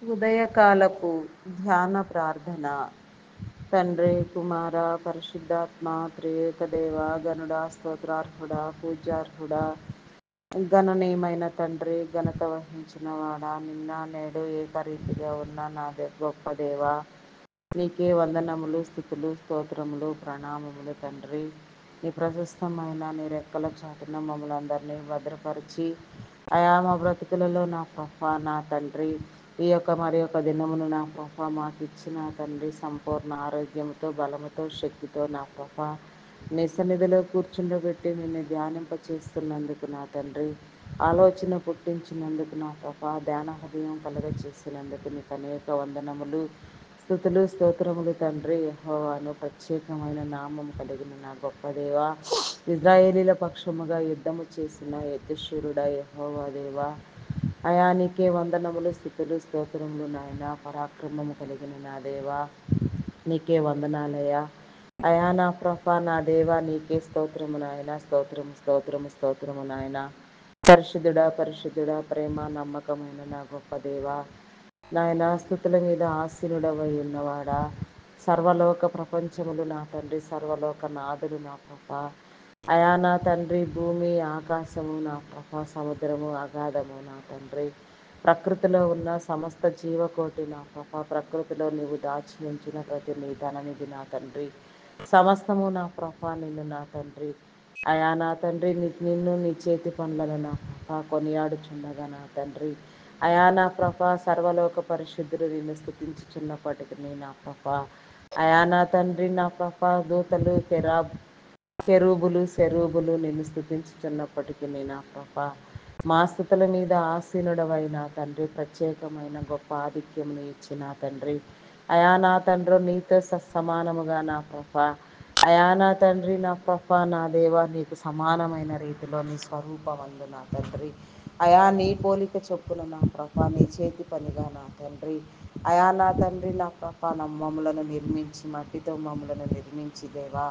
ఉదయకాలపు ధ్యాన ప్రార్థన. తండ్రి, కుమార, పరిశుద్ధాత్మ త్రియేక దేవ, గనుడా, స్తోత్రార్హుడా, పూజ్యార్హుడా, గణనీయమైన తండ్రి, ఘనత వహించిన వాడా, నిన్న నేడు ఏకరీతిగా ఉన్న నా గొప్ప దేవ, నీకే వందనములు, స్థుతులు, స్తోత్రములు, ప్రణామములు తండ్రి. నీ ప్రశస్తమైన నీ రెక్కల చాటున మమ్మల్ని అందరినీ భద్రపరిచి అయా మా బ్రతుకులలో నా ప్రభా, నా తండ్రి, ఈ యొక్క మరి యొక్క దినమును నా ప్రభా మాకు ఇచ్చిన తండ్రి సంపూర్ణ ఆరోగ్యంతో, బలముతో, శక్తితో నా ప్రభా నీ సన్నిధిలో కూర్చుండబెట్టి నిన్ను ధ్యానింప చేస్తున్నందుకు నా తండ్రి, ఆలోచన పుట్టించినందుకు నా ప్రభా, ధ్యాన హృదయం కలుగ చేసినందుకు నీకు అనేక వందనములు, స్తుతులు, స్తోత్రములు తండ్రి. యెహోవాను ప్రత్యేకమైన నామం కలిగిన నా గొప్ప దేవ, ఇజ్రాయేలీల పక్షముగా యుద్ధము చేసిన యుద్ధశూరుడా యెహోవా దేవ, అయానికే వందనములు, స్థుతులు, స్తోత్రములు నాయన. పరాక్రమము కలిగిన నా దేవ, నీకే వందనాలయ్యా. అయా నా ప్రభా, నా దేవ, నీకే స్తోత్రము నాయన. స్తోత్రము, స్తోత్రము, స్తోత్రము నాయన. పరిశుద్ధుడా, పరిశుద్ధుడా, ప్రేమ నమ్మకమైన నా గొప్ప దేవ నాయన, స్థుతుల మీద ఆసీనుడవై ఉన్నవాడా, సర్వలోక ప్రపంచములు నా తండ్రి, సర్వలోక నాదుడు నా ప్రభా, అయా నా తండ్రి, భూమి ఆకాశము నా ప్రభా, సముద్రము అగాధము నా తండ్రి, ప్రకృతిలో ఉన్న సమస్త జీవకోటి నా ప్రభా, ప్రకృతిలో నీవు దాచి ఉంచిన ప్రతి నీ ధననిధి నా తండ్రి, సమస్తము నా ప్రభా నిన్ను నా తండ్రి, అయా నా తండ్రి, నిన్ను నీ చేతి పనులను నా ప్రభా కొనియాడుచుండగా నా తండ్రి, అయా నా ప్రభా, సర్వలోక పరిశుద్ధుడు నిన్ను స్తుతించుచున్నప్పటికీ నా ప్రభా, అయా నా తండ్రి, నా ప్రభా, దూతలు, కెరూబులు, శరూబులు నిన్ను స్తుతించుచున్నప్పటికీ నా ప్రభా, మా స్థుతుల మీద ఆసీనుడవైన తండ్రి, ప్రత్యేకమైన గొప్ప ఆధిక్యమును ఇచ్చిన తండ్రి, అయా నా తండ్రి, నీతో సమానముగా నా ప్రభా, అయా నా తండ్రి, నా ప్రభా, నా దేవ, నీకు సమానమైన రీతిలో నీ స్వరూపమందు నా తండ్రి, అయా నీ పోలిక చొప్పున నా ప్రభా, నీ చేతి పనిగా నా తండ్రి, అయా నా తండ్రి, నా ప్రభా, మమ్మలను నిర్మించి మట్టితో మమ్మలను నిర్మించి దేవా,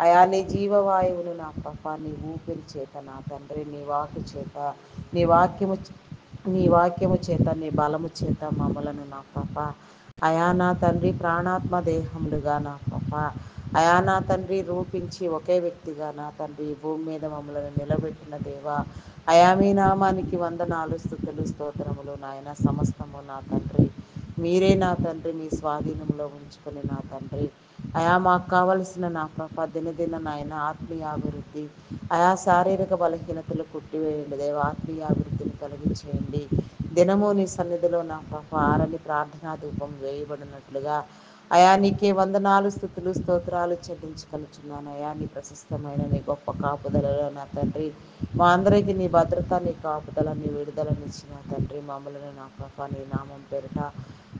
అయా నీ జీవవాయువును నా ప్రభా, నీ ఊపిరి చేత నా తండ్రి, నీ వాకు చేత, నీ వాక్యము నీ వాక్యము చేత, నీ బలము చేత మమ్మలను నా ప్రభా, అయా నా తండ్రి, ప్రాణాత్మ దేహములుగా నా ప్రభా, అయా నా తండ్రి, రూపించి ఒకే వ్యక్తిగా నా తండ్రి ఈ భూమి మీద మమ్మల్ని నిలబెట్టిన దేవా, అయా మీ నామానికి వందనాలు, స్థుతులు, స్తోత్రములు నాయన. సమస్తము నా తండ్రి మీరే నా తండ్రి, మీ స్వాధీనంలో ఉంచుకొని నా తండ్రి, అయా మాకు కావలసిన నా ప్రభా దినదిన నాయన ఆత్మీయాభివృద్ధి, అయా శారీరక బలహీనతలు కుట్టివేయండి దేవ, ఆత్మీయాభివృద్ధిని కలిగించేయండి. దినము నీ సన్నిధిలో నా ప్రభా ఆరని ప్రార్థనా ధూపం వేయబడినట్లుగా అయా నీకే వందనాలు, స్థుతులు, స్తోత్రాలు చెల్లించుకొనుచున్నాను. అయా నీ ప్రశస్తమైన నీ గొప్ప కాపుదలలో నా తండ్రి, మా అందరికీ నీ భద్రత, నీ కాపుదల, నీ విడుదలనిచ్చిన తండ్రి, మమ్మల్ని నా ప్రభా నీ నామం పేరిట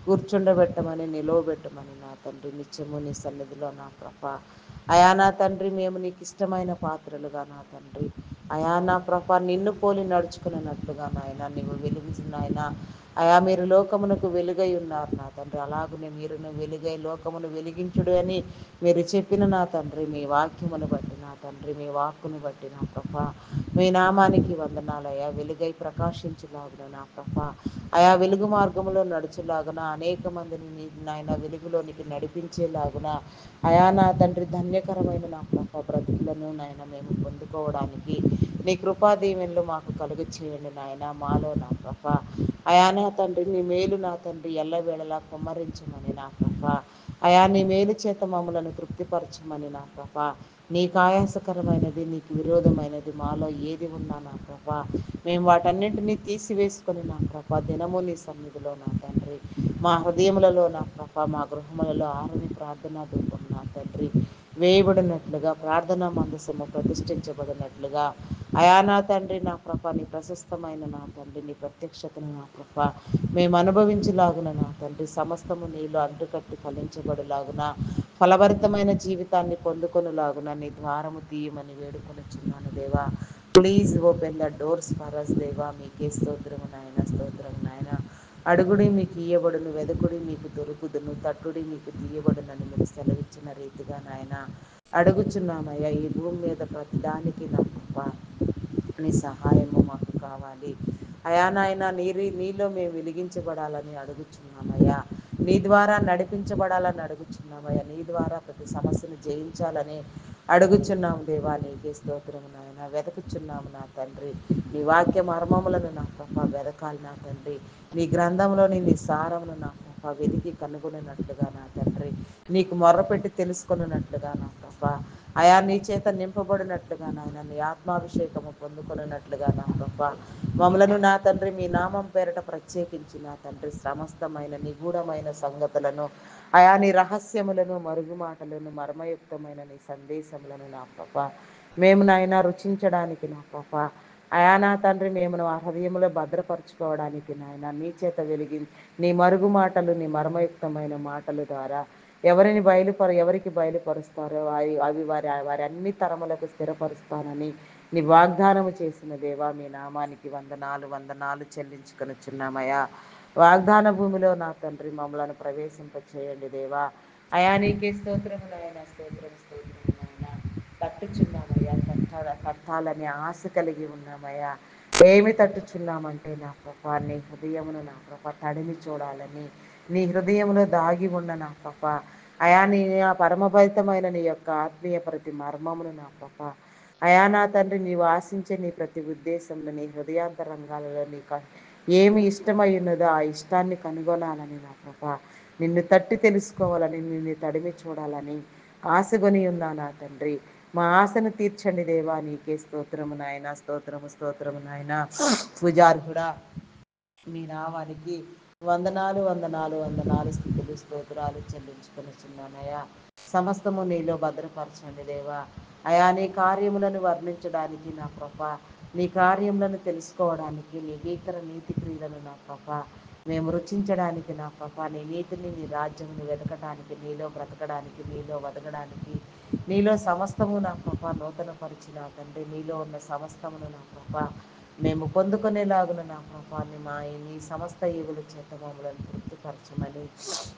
కూర్చుండబెట్టమని, నిలువబెట్టమని నా తండ్రి, నిత్యము నీ సన్నిధిలో నా ప్రభా, అయా నా తండ్రి, మేము నీకు ఇష్టమైన పాత్రలుగా నా తండ్రి, అయా నా ప్రభా నిన్ను పోలి నడుచుకున్నట్లుగా నాయన నీవు వెలుగుచున్నాయన, అయా మీరు లోకమునకు వెలుగై ఉన్నారు నా తండ్రి, అలాగనే మీరును వెలుగై లోకమును వెలిగించుడు అని మీరు చెప్పిన నా తండ్రి, మీ వాక్యమును బట్టి నా తండ్రి, మీ వాక్కును బట్టి నా ప్రభా, మీ నామానికి వందనాలయ్యా. వెలుగై ప్రకాశించులాగున నా ప్రభా, అయా వెలుగు మార్గంలో నడుచులాగున అనేక మందిని నాయన వెలుగులోనికి నడిపించేలాగున, అయా నా తండ్రి, ధన్యకరమైన నా ప్రభా బ్రతుకులను నాయన మేము పొందుకోవడానికి నీ కృపా దీవెనలు మాకు కలుగ చేయండి నాయన. మాలో నా ప్రభా, అయా నా తండ్రి, నీ మేలు నా తండ్రి ఎల్లవేళలా కుమ్మరించమని నా ప్రభా, అయా నీ మేలు చేత మమ్మలను తృప్తిపరచమని నా ప్రభా, నీకు ఆయాసకరమైనది, నీకు విరోధమైనది మాలో ఏది ఉన్నా నా ప్రభా, మేము వాటన్నింటినీ తీసివేసుకొని నా ప్రభా దినము నీ సన్నిధిలో నా తండ్రి, మా హృదయములలో నా ప్రభా, మా గృహములలో ఆరని ప్రార్థనా ధూపం నా తండ్రి వేయబడినట్లుగా, ప్రార్థనా మందసము ప్రతిష్ఠించబడినట్లుగా, అయా నా తండ్రి, నా ప్రభా నీ ప్రశస్తమైన నా తండ్రి నీ ప్రత్యక్షతను నా ప్రభా మేము అనుభవించలాగున నా తండ్రి, సమస్తము నీలో అంటుకట్టి ఫలించబడులాగున, ఫలభరితమైన జీవితాన్ని పొందుకొనులాగున నీ ద్వారము తీయమని వేడుకొనుచున్నాను దేవా. Please open the doors for us దేవా. మీకే స్తోత్రము నాయన, స్తోత్రము నాయన. అడుగుడి మీకు ఇయ్యబడును, వెదకుడి మీకు దొరుకుదును, తట్టుడి మీకు తీయబడునని మీరు సెలవిచ్చిన రీతిగా నాయన అడుగుచున్నామయ్యా. ఈ భూమి మీద ప్రతిదానికి నా ప్రభా నీ సహాయము మాకు కావాలి అయా నాయన నీలో మేము వెలిగించబడాలని అడుగుచున్నామయ్యా. నీ ద్వారా నడిపించబడాలని అడుగుచున్నామయ్యా. నీ ద్వారా ప్రతి సమస్యను జయించాలని అడుగుచున్నాము దేవా. నీకే స్తోత్రము నాయన. వెతుకుచున్నాము నా తండ్రి. నీ వాక్య మర్మములను నా ప్రభ వెదకాలి నా తండ్రి. నీ గ్రంథంలోని నీ సారమును నా ప్రభ వెతికి కనుగొనినట్లుగా నా తండ్రి. నీకు మొర్రపెట్టి తెలుసుకున్నట్లుగా నా ప్రభ అయా నీ చేత నింపబడినట్లుగా నాయన. నీ ఆత్మాభిషేకము పొందుకున్నట్లుగా నా ప్రభ మమ్మలను నా తండ్రి మీ నామం పేరట ప్రత్యేకించి నా తండ్రి సమస్తమైన నిగూఢమైన సంగతులను అయా నీ రహస్యములను మరుగు మాటలను మర్మయుక్తమైన నీ సందేశములను నా ప్రభ మేము నాయన రుచించడానికి నా ప్రభ అయా నా తండ్రి మేము ఆ హృదయంలో భద్రపరచుకోవడానికి నాయన నీ చేత నీ మరుగు మాటలు నీ మర్మయుక్తమైన మాటల ద్వారా ఎవరికి బయలుపరుస్తారో అవి వారి అన్ని తరములకు స్థిరపరుస్తానని నీ వాగ్దానము చేసిన దేవా. మీ నామానికి వందనాలు చెల్లించుకొనుచున్నామయ్యా. వాగ్దాన భూమిలో నా తండ్రి మమ్మలను ప్రవేశింప చేయండి దేవా. అయా నీకే స్తోత్రము నాయన. స్తోత్రము నాయన. తట్టుచున్నామయ్యా. తట్టాలని ఆశ కలిగి ఉన్నామయ్యా. ఏమి తట్టుచున్నామంటే నా ప్రభ నీ హృదయమును నా ప్రభ తడిమి చూడాలని, నీ హృదయంలో దాగి ఉన్న నా ప్రభ అయా నీ పరమభరితమైన నీ యొక్క ఆత్మీయ ప్రతి మర్మమును నా ప్రభ అయా నా తండ్రి నీవు ఆశించే నీ ప్రతి ఉద్దేశంలో నీ హృదయాంతరంగాలలో నీకు ఏమి ఇష్టమై ఉన్నదో ఆ ఇష్టాన్ని కనుగొనాలని నా ప్రభ నిన్ను తట్టి తెలుసుకోవాలని, నిన్ను తడిమి చూడాలని ఆశగొని ఉన్నా నా తండ్రి. మా ఆశను తీర్చండి దేవా. నీకే స్తోత్రము నాయన. స్తోత్రము నాయన. పూజార్హుడా మీ నామానికి వందనాలు స్థితులు స్తోత్రాలు చెల్లించుకొనిచున్నానయ్యా. సమస్తము నీలో భద్రపరచండి దేవా. అయా నీ కార్యములను వర్ణించడానికి నా ప్రభ నీ కార్యములను తెలుసుకోవడానికి నీ భీకర నీతి క్రియలను నా ప్రభ మేము రుచించడానికి నా ప్రభ నీ నీతిని నీ రాజ్యమును వెతకడానికి, నీలో బ్రతకడానికి, నీలో వదగడానికి, నీలో సమస్తము నా ప్రభ నూతన పరిచిన తండ్రి నీలో ఉన్న సమస్తమును నా ప్రభ మేము పొందుకునేలాగున నా ప్రభాన్ని నీ సమస్త ఈవుల చేత మమ్మలను తృప్తిపరచమని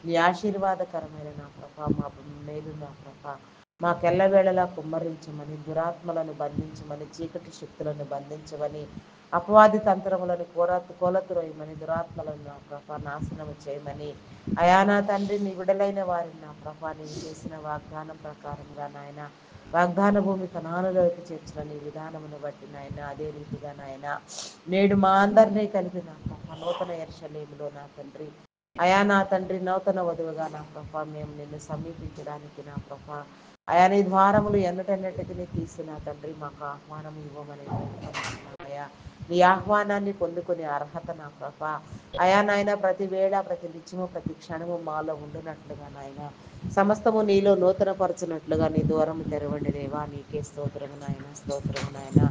నీ ఆశీర్వాదకరమైన నా ప్రభ మా మేలు నా ప్రభ మాకెల్లవేళలా కుమ్మరించమని, దురాత్మలను బంధించమని, చీకటి శక్తులను బంధించమని, అపవాది తంత్రములను కోలతురయమని, దురాత్మలను నా ప్రభ నాశనము చేయమని అయా నా తండ్రి నీ విడలైన వారిని నా ప్రభ నీవు చేసిన వాగ్దానం ప్రకారంగా నాయన వాగ్దాన భూమి కనానులోకి చేర్చిన నీ విధానమును బట్టి నాయన అదే రీతిగా నాయన నేడు మా అందరినీ కలిపి నా ప్రభ నూతన యెరూషలేములో నా తండ్రి అయా నా తండ్రి నూతన వధువుగా నా ప్రభ మేము నిన్ను సమీపించడానికి నా ప్రభ అయా నీ ద్వారములు ఎన్నటెన్నటికి తీసిన తండ్రి మాకు ఆహ్వానం ఇవ్వమని వేడుకొనిచున్నామయ్యా. నీ ఆహ్వానాన్ని పొందుకునే అర్హత నా ప్రభ అయా నాయన ప్రతి వేళ ప్రతి నిత్యము ప్రతి క్షణము మాలో ఉండునట్లుగా నాయన సమస్తము నీలో నూతన పరచునట్లుగా నీ దూరము తెరవండి దేవా. నీకే స్తోత్రము నాయన. స్తోత్రము నాయన.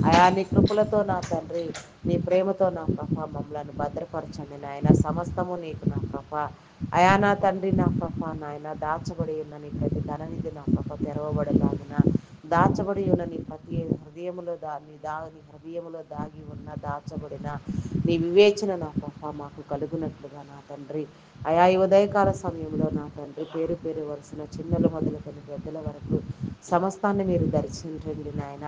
అయా నీ కృపలతో నా తండ్రి నీ ప్రేమతో నా ప్రభ మమ్మలను భద్రపరచండి నాయన. సమస్తము నీకు నా ప్రభ అయా నా తండ్రి నా ప్రభ నాయన దాచబడి ఉన్న నీ ప్రతి ధననిధి నా ప్రభ తెరవబడలాగిన దాచబడి ఉన్న నీ ప్రతి నీ హృదయములో దాగి ఉన్న దాచబడిన నీ వివేచన నా ప్రభ మాకు కలుగునట్లుగా నా తండ్రి అయా ఈ ఉదయకాల సమయంలో నా తండ్రి పేరు పేరు వరుసన చిన్నలు మొదలుకొని పెద్దల వరకు సమస్తాన్ని మీరు దర్శించండి నాయన.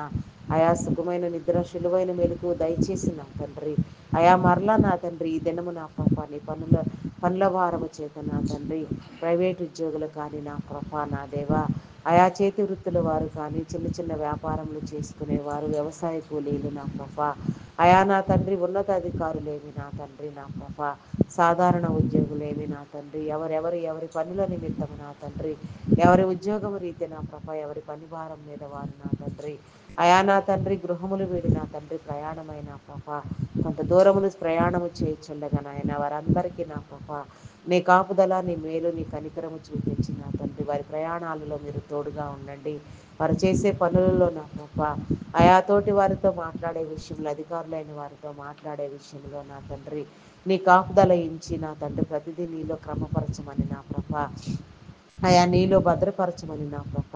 అయా సుఖమైన నిద్ర శిలువైన మెలకు దయచేసి నా తండ్రి అయా మరలా నా తండ్రి ఈ దినము నా ప్రభ నీ పనుల భారము చేత నా తండ్రి ప్రైవేట్ ఉద్యోగులు కానీ నా ప్రభ నా దేవా ఆయా చేతి వృత్తుల వారు కానీ చిన్న చిన్న వ్యాపారములు చేసుకునేవారు, వ్యవసాయ కూలీలు నా ప్రభ అయా నా తండ్రి ఉన్నతాధికారులేమి నా తండ్రి నా ప్రభ సాధారణ ఉద్యోగులేమి నా తండ్రి ఎవరి పనుల నిమిత్తము నా తండ్రి ఎవరి ఉద్యోగం రీతి నా ప్రభ ఎవరి పని భారం మీద వారు నా తండ్రి అయా నా తండ్రి గృహములు వీడి నా తండ్రి ప్రయాణమైన ప్రభ కొంత దూరమును ప్రయాణము చేయుచుండగా నాయన వారందరికీ నా ప్రభ నీ కాపుదల నీ మేలు నీ కనికరము చూపించి నా తండ్రి వారి ప్రయాణాలలో మీరు తోడుగా ఉండండి. వారు చేసే పనులలో నా ప్రభ ఆయా తోటి వారితో మాట్లాడే విషయంలో అధికారులైన వారితో మాట్లాడే విషయంలో నా తండ్రి నీ కాపుదల ఇచ్చి నా తండ్రి ప్రతిదీ నీలో క్రమపరచమని నా ప్రభ అయా నీలో భద్రపరచమని నా ప్రభ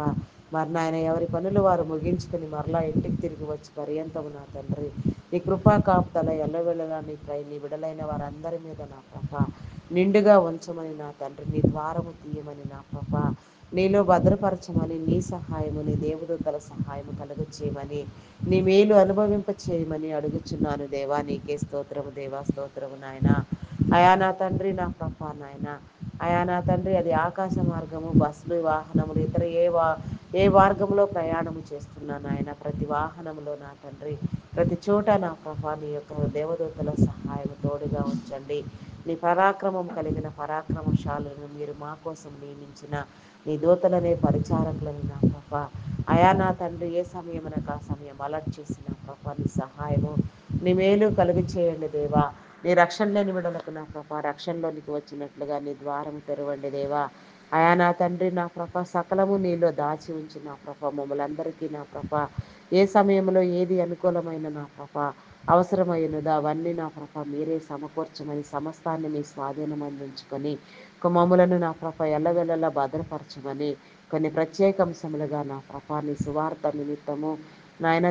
మరి నాయన ఎవరి పనులు వారు ముగించుకుని మరలా ఇంటికి తిరిగి వచ్చి పర్యంతము నా తండ్రి నీ కృపా కాపుదల ఎల్లవెళ్ళలా నీ విడలైన వారందరి మీద నా ప్రభ నిండుగా ఉంచమని నా తండ్రి నీ ద్వారము తీయమని నా ప్రభ నీలో భద్రపరచమని, నీ సహాయము, నీ దేవదూతల సహాయము కలుగు చేయమని, నీ మేలు అనుభవింప చేయమని అడుగుచున్నాను దేవా. నీకే స్తోత్రము దేవా, స్తోత్రము నాయన. అయా నా తండ్రి, నా ప్రభా నాయన, అయా నా తండ్రి, అది ఆకాశ మార్గము, బస్సులు, వాహనములు, ఇతర ఏ మార్గంలో ప్రయాణము చేస్తున్నా నాయన, ప్రతి వాహనంలో నా తండ్రి, ప్రతి చోట నా ప్రభా నీ యొక్క దేవదూతల సహాయం తోడుగా ఉంచండి. నీ పరాక్రమం కలిగిన పరాక్రమశాలను మీరు మా కోసం నియమించిన నీ దూతలనే పరిచారకులను నా ప్రభా, అయా నా తండ్రి, ఏ సమయమునకు ఆ సమయం అలర్ట్ చేసి నా ప్రభా నీ సహాయము, నీ మేలు కలుగు చేయండి దేవా. నీ రక్షణ లేని విడలకు నా ప్రభా రక్షణలోనికి వచ్చినట్లుగా నీ ద్వారం తెరవండి దేవా. అయా నా తండ్రి, నా ప్రభ సకలము నీలో దాచి ఉంచి నా ప్రభ మమ్మలందరికీ నా ప్రభ ఏ సమయంలో ఏది అనుకూలమైన నా ప్రభ అవసరమైనదో అవన్నీ నా ప్రభ మీరే సమకూర్చమని, సమస్తాన్ని మీ స్వాధీనం అందించుకొని మమ్ములను నా ప్రభ ఎల్లవెల్లలా భద్రపరచమని, కొన్ని ప్రత్యేక అంశములుగా నా ప్రభ నీ సువార్త నిమిత్తము నాయన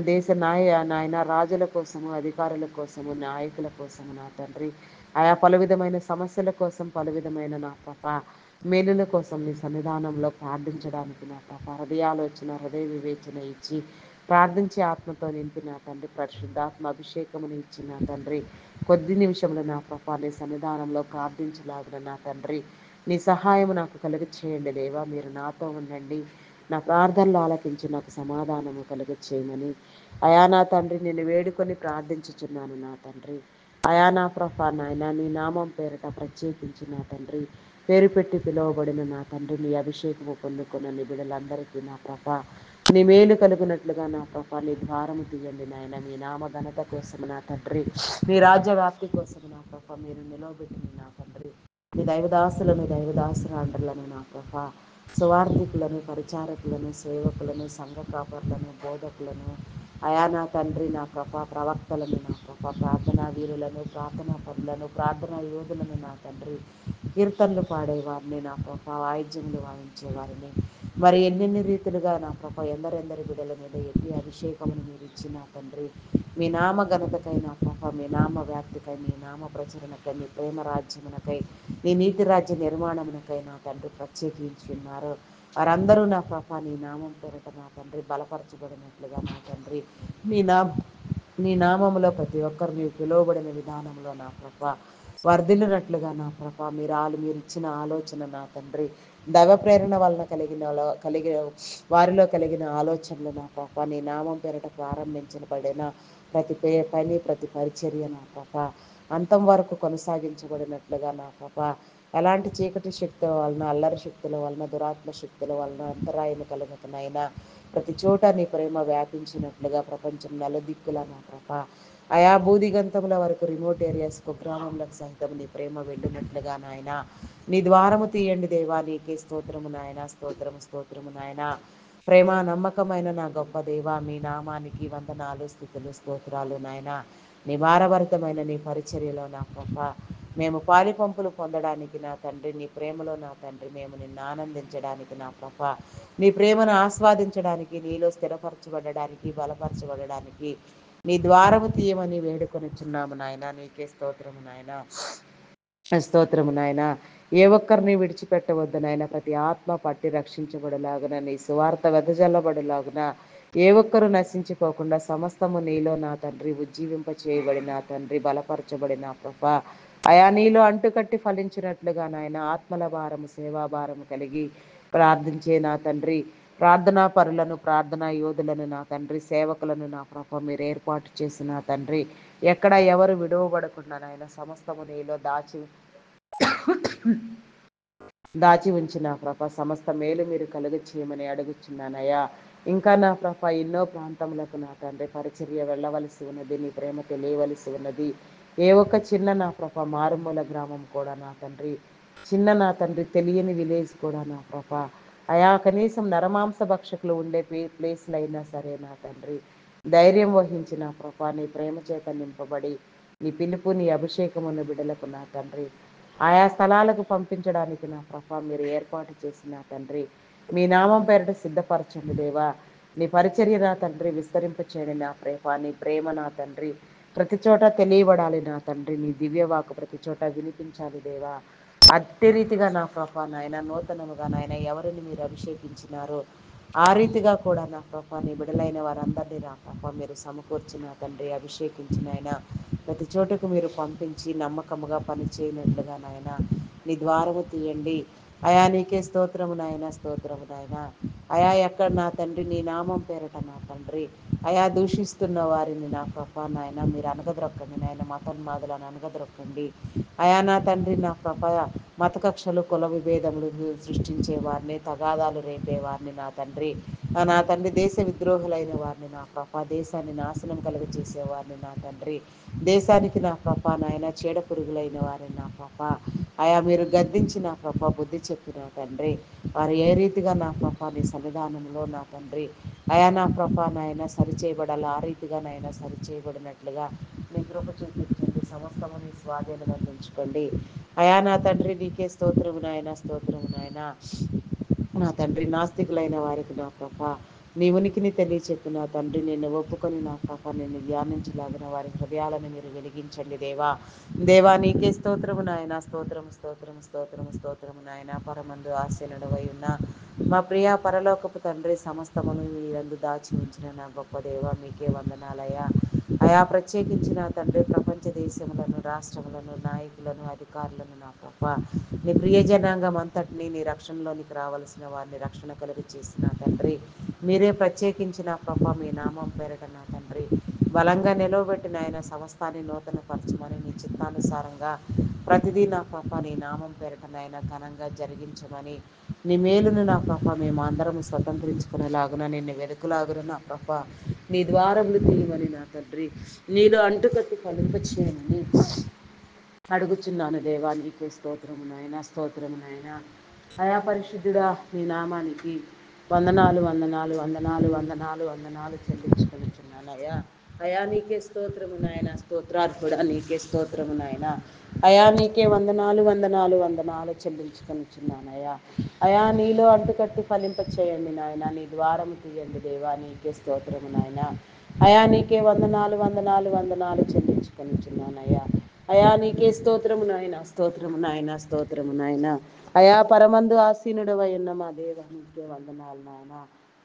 నాయన రాజుల కోసము, అధికారుల కోసము, నాయకుల కోసము నా తండ్రి, ఆయా పలు విధమైన సమస్యల కోసం, పలు విధమైన నా ప్రభ మేలుల కోసం నీ సన్నిధానంలో ప్రార్థించడానికి నా ప్రభ హృదయ వివేచన ఇచ్చి ప్రార్థించే ఆత్మతో నింపి నా తండ్రి, పరిశుద్ధాత్మ అభిషేకమును ఇచ్చి నా తండ్రి, కొద్ది నిమిషములు నా ప్రభ నీ సన్నిధానంలో ప్రార్థించలాగిన నా తండ్రి, నీ సహాయము నాకు కలుగ చేయండి దేవా. మీరు నాతో ఉండండి, నా ప్రార్థనలు ఆలకించి నాకు సమాధానము కలుగ చేయమని అయా నా తండ్రి నేను వేడుకొని ప్రార్థించుచున్నాను నా తండ్రి. అయా నా ప్రభా నాయన, నీ నామం పేరట ప్రత్యేకించి నా తండ్రి, పేరు పెట్టి పిలువబడిన నా తండ్రి, నీ అభిషేకము పొందుకున్న నీ బిడ్డలందరికీ నా ప్రభా నీ మేలు కలుగునట్లుగా నా ప్రభా నీ ద్వారము తీయండి నాయన. మీ నామ ఘనత కోసము నా తండ్రి, మీ రాజ్య వ్యాప్తి కోసము నా ప్రభా మీరు నిలవబెట్టిన నా తండ్రి, మీ దైవదాసులను, దైవదాసురాండ్రులను నా ప్రభా, సువార్థికులను, పరిచారకులను, సేవకులను, సంఘ కాపర్లను, బోధకులను, అయా నా తండ్రి, నా ప్రభా ప్రవక్తలను, నా ప్రభా ప్రార్థనా వీరులను, ప్రార్థనా పరులను, ప్రార్థనా యోధులను నా తండ్రి, కీర్తనలు పాడేవారిని నా ప్రభా, వాయిద్యములు వాయించేవారిని, మరి ఎన్నెన్ని రీతులుగా నా ప్రభా ఎందరెందరి బిడ్డల మీద ఎట్టి అభిషేకమును మీరు ఇచ్చిన తండ్రి, మీ నామ ఘనతకై నా ప్రభా, మీ నామ వ్యాప్తికై, మీ నామ ప్రచురణకై, మీ ప్రేమ రాజ్యమునకై, నీ నీతి రాజ్య నిర్మాణమునకై నా తండ్రి ప్రత్యేకించి ఉన్నారు. వారందరూ నా ప్రభా నీ నామం పేరట నా తండ్రి బలపరచబడినట్లుగా నా తండ్రి, నీ నా నీ నామములో ప్రతి ఒక్కరు మీరు పిలువబడిన విధానంలో నా ప్రభా వర్ధిల్లునట్లుగా నా ప్రభా మీరు ఇచ్చిన ఆలోచన నా తండ్రి, దైవ ప్రేరణ వలన కలిగిన వారిలో కలిగిన ఆలోచనలు నా ప్రభా నీ నామం పేరట ప్రారంభించబడిన ప్రతి పని, ప్రతి పరిచర్య నా ప్రభా అంతం వరకు కొనసాగించబడినట్లుగా నా ప్రభా ఎలాంటి చీకటి శక్తుల వలన, అల్లరి శక్తుల వలన, దురాత్మ శక్తుల వలన అంతరాయం కలుగుతున్నాయినా ప్రతి చోట నీ ప్రేమ వ్యాపించినట్లుగా ప్రపంచం నలుదిక్కుల నా ప్రభా ఆయా భూదిగంతముల వరకు, రిమోట్ ఏరియాస్ కుగ్రామంలకు సహితం నీ ప్రేమ వెళ్ళినట్లుగా నాయన నీ ద్వారము తీయండి దేవా. నీకే స్తోత్రము నాయన, స్తోత్రము, స్తోత్రము నాయన. ప్రేమ నమ్మకమైన నా గొప్ప దేవ, మీ నామానికి వందనాలు, స్థుతులు, స్తోత్రాలు నాయన. నీ భారభరితమైన నీ పరిచర్యలో నా ప్రభ మేము పాలి పంపులు పొందడానికి నా తండ్రి, నీ ప్రేమలో నా తండ్రి మేము నిన్ను ఆనందించడానికి నా ప్రభ, నీ ప్రేమను ఆస్వాదించడానికి, నీలో స్థిరపరచబడడానికి, బలపరచబడడానికి నీ ద్వారము తీయమని వేడుకొనిచున్నాము నాయన. నీకే స్తోత్రము నాయన, స్తోత్రము నాయన. ఏ ఒక్కరిని విడిచిపెట్టవద్దు నాయన. ప్రతి ఆత్మ పట్టి రక్షించబడలాగున, నీ సువార్త వెదజల్లబడలాగున, ఏ ఒక్కరు నశించిపోకుండా సమస్తము నీలో నా తండ్రి ఉజ్జీవింప చేయబడిన తండ్రి, బలపరచబడిన ప్రభ అయా నీలో అంటుకట్టి ఫలించినట్లుగా నాయన ఆత్మల భారము, సేవాభారము కలిగి ప్రార్థించే నా తండ్రి, ప్రార్థనా పరులను, ప్రార్థనా యోధులను నా తండ్రి, సేవకులను నా ప్రభ మీరు ఏర్పాటు చేసిన తండ్రి, ఎక్కడ ఎవరు విడువబడకుండా నాయన సమస్తము నీలో దాచి ఉంచిన ప్రభ సమస్త మేలు మీరు కలుగ చేయమని అడుగుచున్నానయ్యా. ఇంకా నా ప్రభ ఎన్నో ప్రాంతములకు నా తండ్రి పరిచర్య వెళ్ళవలసి ఉన్నది, నీ ప్రేమ తెలియవలసి ఉన్నది. ఏ ఒక్క చిన్న నా ప్రభ మారుమూల గ్రామం కూడా నా తండ్రి, చిన్న నా తండ్రి తెలియని విలేజ్ కూడా నా ప్రభ అయా కనీసం నరమాంస భక్షకులు ఉండే ప్లేస్లు అయినా సరే నా తండ్రి ధైర్యం వహించి నా ప్రభ నీ ప్రేమ చేత నింపబడి నీ పిలుపు, నీ అభిషేకం ఉన్న బిడ్డలకు నా తండ్రి ఆయా స్థలాలకు పంపించడానికి నా ప్రభ మీరు ఏర్పాటు చేసిన తండ్రి, మీ నామం పేరిట సిద్ధపరచండి దేవా. నీ పరిచర్య నా తండ్రి విస్తరింప చేయండి నా ప్రేమ, నీ ప్రేమ నా తండ్రి ప్రతి చోట తెలియబడాలి నా తండ్రి, నీ దివ్యవాకు ప్రతి చోట వినిపించాలి దేవా. అట్టి రీతిగా నా ప్రభా నాయన నూతనముగా నాయన ఎవరిని మీరు అభిషేకించినారో ఆ రీతిగా కూడా నా ప్రభా నీ బిడలైన వారందరినీ నా ప్రభా మీరు సమకూర్చిన తండ్రి అభిషేకించిన ఆయన ప్రతి చోటకు మీరు పంపించి నమ్మకముగా పనిచేయనట్లుగా నాయన నీ ద్వారము తీయండి. అయా నీకే స్తోత్రము నాయన, స్తోత్రము నాయన. అయా ఎక్కడ నా తండ్రి నీ నామం పేరట నా తండ్రి అయా దూషిస్తున్న వారిని నా ప్రభా నాయన మీరు అనగద్రొక్కండి నాయన, మతోన్మాదులను అనగద్రొక్కండి. అయా నా తండ్రి నా ప్రభ మత కక్షలు కుల విభేదములు సృష్టించే వారిని, తగాదాలు రేపే వారిని నా తండ్రి దేశ విద్రోహులైన వారిని నా ప్రభ, దేశాన్ని నాశనం కలుగ చేసేవారిని నా తండ్రి, దేశానికి నా ప్రభ నాయన చీడ పురుగులైన వారిని నా ప్రభ అయా మీరు గద్దించి నా ప్రభ బుద్ధి చెప్పిన తండ్రి వారు ఏ రీతిగా నా ప్రభ నీ సన్నిధానంలో నా తండ్రి అయా నా ప్రభ నాయన సరిచేయబడాలి ఆ రీతిగా నాయన సరిచేయబడినట్లుగా నీ కృప చూపించండి. సమస్తము నీ స్వాధీనం అందించుకోండి. అయా నా తండ్రి నీకే స్తోత్రము నాయన, స్తోత్రము నాయన. నా తండ్రి నాస్తికులైన వారికి నా ప్రభ నీ ఉనికిని తెలియచెప్పిన తండ్రి నిన్ను ఒప్పుకొని నా ప్రభ నిన్ను ధ్యానించలాగిన వారి హృదయాలను మీరు వెలిగించండి దేవా. దేవా నీకే స్తోత్రము నాయన, స్తోత్రము స్తోత్రము స్తోత్రము స్తోత్రము నాయన. పరమందు ఆశీనుడవై ఉన్న మా ప్రియ పరలోకపు తండ్రి సమస్తమును మీ యందు దాచి ఉంచిన నా గొప్ప దేవ మీకే వందనాలయ్యా. అయా ప్రత్యేకించిన తండ్రి ప్రపంచ దేశములను, రాష్ట్రములను, నాయకులను, అధికారులను నా ప్రభ నీ ప్రియ జనాంగం అంతటినీ నీ రక్షణలోనికి రావాల్సిన వారిని రక్షణ కలుగు చేసిన తండ్రి మీరే ప్రత్యేకించిన ప్రభ మీ నామం పేరట నా తండ్రి బలంగా నిలవబెట్టిన ఆయన సమస్తాన్ని నూతన పరచమని నీ చిత్తానుసారంగా ప్రతిదీ నా ప్రభ నీ నామం పేరట నాయన ఘనంగా జరిగించమని నీ మేలును నా ప్రభ మేము అందరం స్వతంత్రించుకునేలాగున నిన్ను వెతుకులాగున నా ప్రభ నీ ద్వారములు తీయమని నా తండ్రి నీలో అంటుకట్టి ఫలింపచేయమని అడుగుచున్నాను దేవా. నీకే స్తోత్రము నాయన, స్తోత్రము నాయన. అయా పరిశుద్ధుడా నీ నామానికి వందనాలు వందనాలు వందనాలు వందనాలు వందనాలు చెల్లించుకొనిచున్నానయ్యా. అయా నీకే స్తోత్రము నాయన, స్తోత్రార్హుడా నీకే స్తోత్రము నాయన. అయా నీకే వందనాలు వందనాలు వందనాలు చెల్లించుకొనిచున్నానయ్యా. అయా నీలో అంటుకట్టి ఫలింప చేయండి నాయన, నీ ద్వారము తీయండి దేవా. నీకే స్తోత్రము నాయన. అయా నీకే వందనాలు వందనాలు వందనాలు చెల్లించుకొనిచున్నానయ్యా. అయా నీకే స్తోత్రము నాయన, స్తోత్రము నాయన, స్తోత్రము నాయన. అయా పరమందు ఆసీనుడవై ఉన్న మా దేవ నీకే వందనాలు నాయన.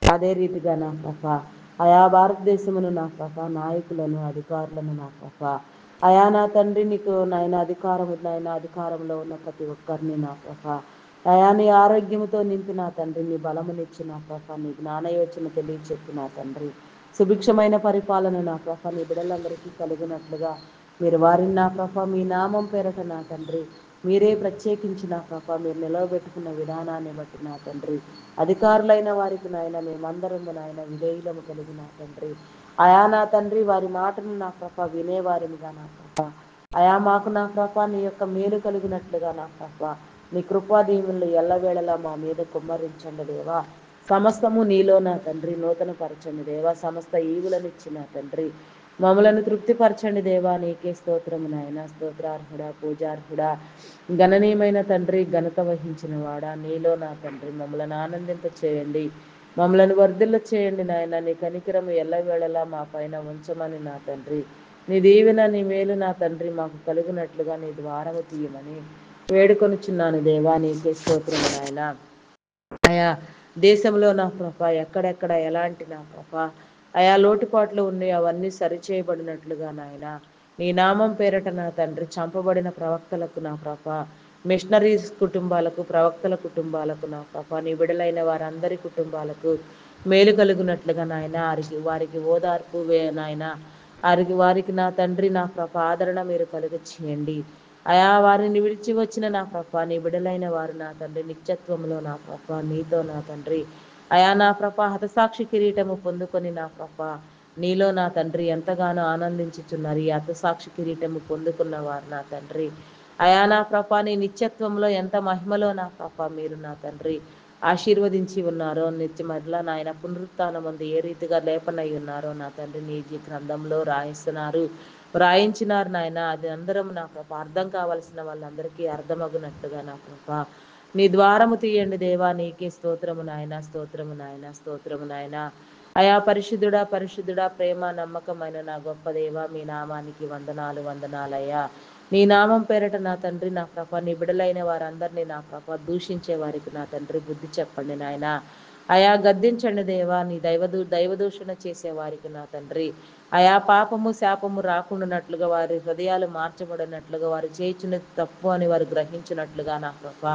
అదే రీతిగా నా ప్రభ అయా భారతదేశమును నా ప్రభ నాయకులను, అధికారులను నా ప్రభ అయా నా తండ్రి నీకు నాయన అధికారము నాయన అధికారంలో ఉన్న ప్రతి ఒక్కరిని నా ప్రభ అయా నీ ఆరోగ్యముతో నింపి నా తండ్రి నీ బలమునిచ్చి నా ప్రభ నీ జ్ఞానయోచన తెలియచెప్పి నా తండ్రి సుభిక్షమైన పరిపాలన నా ప్రభ నీ బిడ్డలందరికీ కలుగునట్లుగా మీరు వారిని నా ప్రభ మీ నామం పేరట నా తండ్రి మీరే ప్రత్యేకించి నా ప్రభ మీరు నిలవబెట్టుకున్న విధానాన్ని బట్టి నా తండ్రి అధికారులైన వారికి నాయన మేమందరము నాయన విధేయులము కలిగి నా తండ్రి అయా నా తండ్రి వారి మాటను నా ప్రభ వినేవారినిగా నా ప్రభ అయా మాకు నా ప్రభ నీ యొక్క మేలు కలిగినట్లుగా నా ప్రభ నీ కృపా దీవులు ఎల్లవేళలా మా మీద కుమ్మరించండి దేవా. సమస్తము నీలో నా తండ్రి నూతన పరచండి దేవా. సమస్త ఈవులను ఇచ్చిన తండ్రి మమ్మలను తృప్తిపరచండి దేవా. నీకే స్తోత్రము నాయన, స్తోత్రార్హుడా, పూజార్హుడా, గణనీయమైన తండ్రి, ఘనత వహించిన వాడా నీలో నా తండ్రి మమ్మలను ఆనందింప చేయండి, మమ్మలను వర్ధిల్ల చేయండి నాయన. నీ కనికరము ఎల్లవేళలా మా పైన ఉంచమని నా తండ్రి నీ దీవెన నీ మేలు నా తండ్రి మాకు కలుగునట్లుగా నీ ద్వారము తీయమని వేడుకొనుచున్నాను దేవా. నీకే స్తోత్రము నాయన. ఆయా దేశంలో నా ప్రభ ఎక్కడెక్కడ ఎలాంటి నా ప్రభ ఆయా లోటుపాట్లు ఉన్నాయి అవన్నీ సరిచేయబడినట్లుగా నాయన నీ నామం పేరట నా తండ్రి చంపబడిన ప్రవక్తలకు నా ప్రభ మిషనరీస్ కుటుంబాలకు, ప్రవక్తల కుటుంబాలకు నా ప్రభ నీ బిడలైన వారందరి కుటుంబాలకు మేలు కలుగునట్లుగా నాయన వారికి ఓదార్పు నాయన వారికి నా తండ్రి నా ప్రభ ఆదరణ మీరు కలుగ చేయండి. అయా వారిని విడిచి వచ్చిన నా ప్రభ నీ బిడలైన వారు నా తండ్రి నిత్యత్వంలో నా ప్రభ నీతో నా తండ్రి అయా నా ప్రభ హతసాక్షి కిరీటము పొందుకొని నా ప్రభ నీలో నా తండ్రి ఎంతగానో ఆనందించుచున్నారు. ఈ హతసాక్షి కిరీటము పొందుకున్న వారు నా తండ్రి అయా నా ప్రభ నీ నిత్యత్వంలో ఎంత మహిమలో నా ప్రభ మీరు నా తండ్రి ఆశీర్వదించి ఉన్నారో నిత్యమట్లా నాయన పునరుత్థానం ముందు ఏ రీతిగా లేపనై ఉన్నారో నా తండ్రి నీ గ్రంథంలో రాయించినారు నాయన. అది అందరం నా ప్రభ అర్థం కావాల్సిన వాళ్ళందరికీ అర్థమగునట్లుగా నా ప్రభ నీ ద్వారము తీయండి దేవా. నీకే స్తోత్రము నాయన, స్తోత్రము నాయన, స్తోత్రము నాయన. అయా పరిశుద్ధుడా, పరిశుద్ధుడా, ప్రేమ నమ్మకమైన నా గొప్ప దేవ మీ నామానికి వందనాలు వందనాలయ్యా. నీ నామం పేరట నా తండ్రి నా ప్రభ నీ బిడలైన వారందరినీ నా ప్రభ దూషించే వారికి నా తండ్రి బుద్ధి చెప్పండి నాయన. అయా గద్దించండి దేవా, నీ దైవదూషణ చేసే వారికి నా తండ్రి అయా పాపము శాపము రాకుండానట్లుగా వారి హృదయాలు మార్చబడినట్లుగా వారు చేయుచున్నది తప్పు అని వారు గ్రహించినట్లుగా నా ప్రభ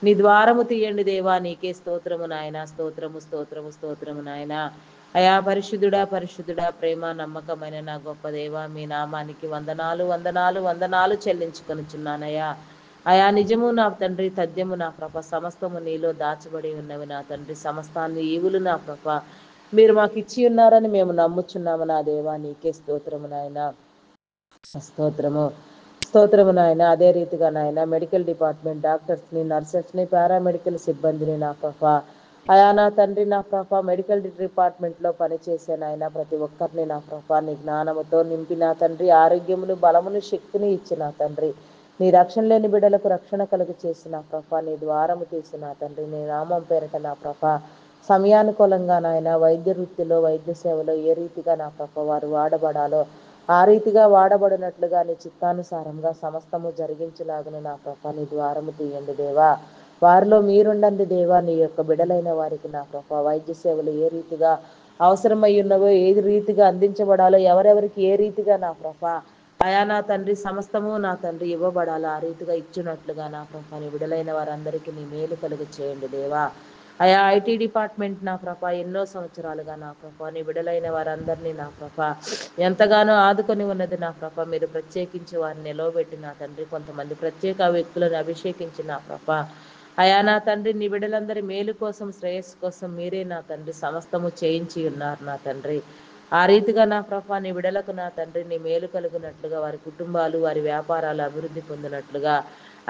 నీ ద్వారము తీయండి దేవా. నీకే స్తోత్రము నాయన, స్తోత్రము స్తోత్రము స్తోత్రము నాయన. అయా పరిశుద్ధుడా పరిశుద్ధుడా, ప్రేమ నమ్మకమైన నా గొప్ప దేవ, మీ నామానికి వందనాలు వందనాలు వందనాలు చెల్లించుకొనుచున్నానయ్యా. అయా నిజము నా తండ్రి, తథ్యము నా ప్రభ, సమస్తము నీలో దాచబడి ఉన్నవి నా తండ్రి. సమస్తాన్ని ఈవులు నా ప్రభ మీరు మాకు ఇచ్చి ఉన్నారని మేము నమ్ముచున్నాము నా దేవా. నీకే స్తోత్రము నాయన, స్తోత్రము స్తోత్రము నాయన. అదే రీతిగా నాయన మెడికల్ డిపార్ట్మెంట్ డాక్టర్స్ని, నర్సెస్ని, పారామెడికల్ సిబ్బందిని నా ప్రభ అయా నా తండ్రి నా ప్రభ మెడికల్ డిపార్ట్మెంట్లో పనిచేసే నాయన ప్రతి ఒక్కరిని నా ప్రభ నీ జ్ఞానముతో నింపి నా తండ్రి ఆరోగ్యమును బలమును శక్తిని ఇచ్చి నా తండ్రి నీ రక్షణ లేని బిడ్డలకు రక్షణ కలుగు చేసిన ప్రభ నీ ద్వారము తీసిన తండ్రి నీ నామం పేరట నా ప్రభ సమయానుకూలంగా నాయన వైద్య వృత్తిలో వైద్య సేవలో ఏ రీతిగా నా ప్రభ వారు వాడబడాలో ఆ రీతిగా వాడబడినట్లుగా నీ చిత్తానుసారంగా సమస్తము జరిగించలాగును నా ప్రభ నీ ద్వారము తీయండి దేవా. వారిలో మీరుండండి దేవా. నీ యొక్క బిడలైన వారికి నా ప్రభ వైద్య సేవలు ఏ రీతిగా అవసరమై ఉన్నవో ఏ రీతిగా అందించబడాలో ఎవరెవరికి ఏ రీతిగా నా ప్రభ అయా నా తండ్రి సమస్తము నా తండ్రి ఇవ్వబడాలి ఆ రీతిగా ఇచ్చినట్లుగా నా ప్రభ నీ విడలైన వారందరికీ నీ మేలు కలుగు చేయండి దేవా. అయా ఐటీ డిపార్ట్మెంట్ నా ప్రభ ఎన్నో సంవత్సరాలుగా నా ప్రభ నీ విడలైన వారందరినీ నా ప్రభ ఎంతగానో ఆదుకొని ఉన్నది నా ప్రభ. మీరు ప్రత్యేకించి వారిని నిలవబెట్టి నా తండ్రి కొంతమంది ప్రత్యేక వ్యక్తులను అభిషేకించి నా ప్రభ అయా నా తండ్రి నీ బిడ్డలందరి మేలు కోసం శ్రేయస్సు కోసం మీరే నా తండ్రి సమస్తము చేయించి ఉన్నారు నా తండ్రి. ఆ రీతిగా నా ప్రభ నీ బిడలకు నా తండ్రి నీ మేలు కలుగునట్లుగా వారి కుటుంబాలు వారి వ్యాపారాలు అభివృద్ధి పొందినట్లుగా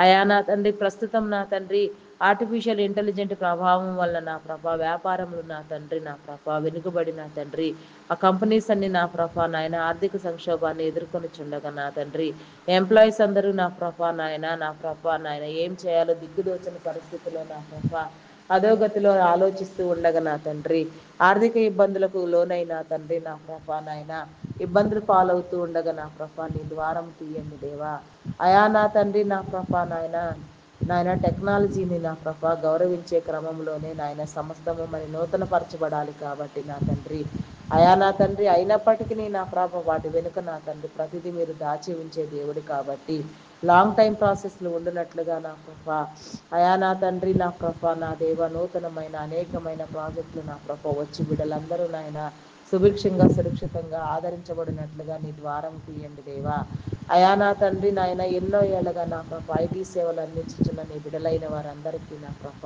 అయా నా తండ్రి ప్రస్తుతం నా తండ్రి ఆర్టిఫిషియల్ ఇంటెలిజెంట్ ప్రభావం వల్ల నా ప్రభ వ్యాపారములు నా తండ్రి నా ప్రభ వెనుకబడి నా తండ్రి ఆ కంపెనీస్ అన్ని నా ప్రభ నాయన ఆర్థిక సంక్షోభాన్ని ఎదుర్కొని చుండగా నా తండ్రి ఎంప్లాయీస్ అందరూ నా ప్రభ నాయన నా ప్రభ నాయన ఏం చేయాలో దిక్కుదోచని పరిస్థితిలో నా ప్రభ అధోగతిలో ఆలోచిస్తూ ఉండగా నా తండ్రి ఆర్థిక ఇబ్బందులకు లోనైనా తండ్రి నా ప్రభ నాయన ఇబ్బందులు పాలవుతూ ఉండగా నా ప్రభ నీ ద్వారం తీయండి దేవా. అయా నా తండ్రి నా ప్రభ నాయన టెక్నాలజీని నా ప్రభ గౌరవించే క్రమంలోనే నాయన సమస్తము మరి నూతన పరచబడాలి కాబట్టి నా తండ్రి అయా నా తండ్రి అయినప్పటికీ నా ప్రభ వాటి వెనుక నా తండ్రి ప్రతిదీ మీరు దాచి ఉంచే దేవుడు కాబట్టి లాంగ్ టైం ప్రాసెస్లు ఉండినట్లుగా నా ప్రభ అయా నా తండ్రి నా ప్రభ నా దేవ నూతనమైన అనేకమైన ప్రాజెక్టులు నా ప్రభ వచ్చి బిడ్డలందరూ నాయన సుభిక్షంగా సురక్షితంగా ఆదరించబడినట్లుగా నీ ద్వారం తీయండి దేవా. అయా నా తండ్రి నాయన ఎన్నో ఏళ్ళగా నా ప్రభ ఐటీ సేవలు అందించుచున్న నీ బిడలైన వారందరికీ నా ప్రభ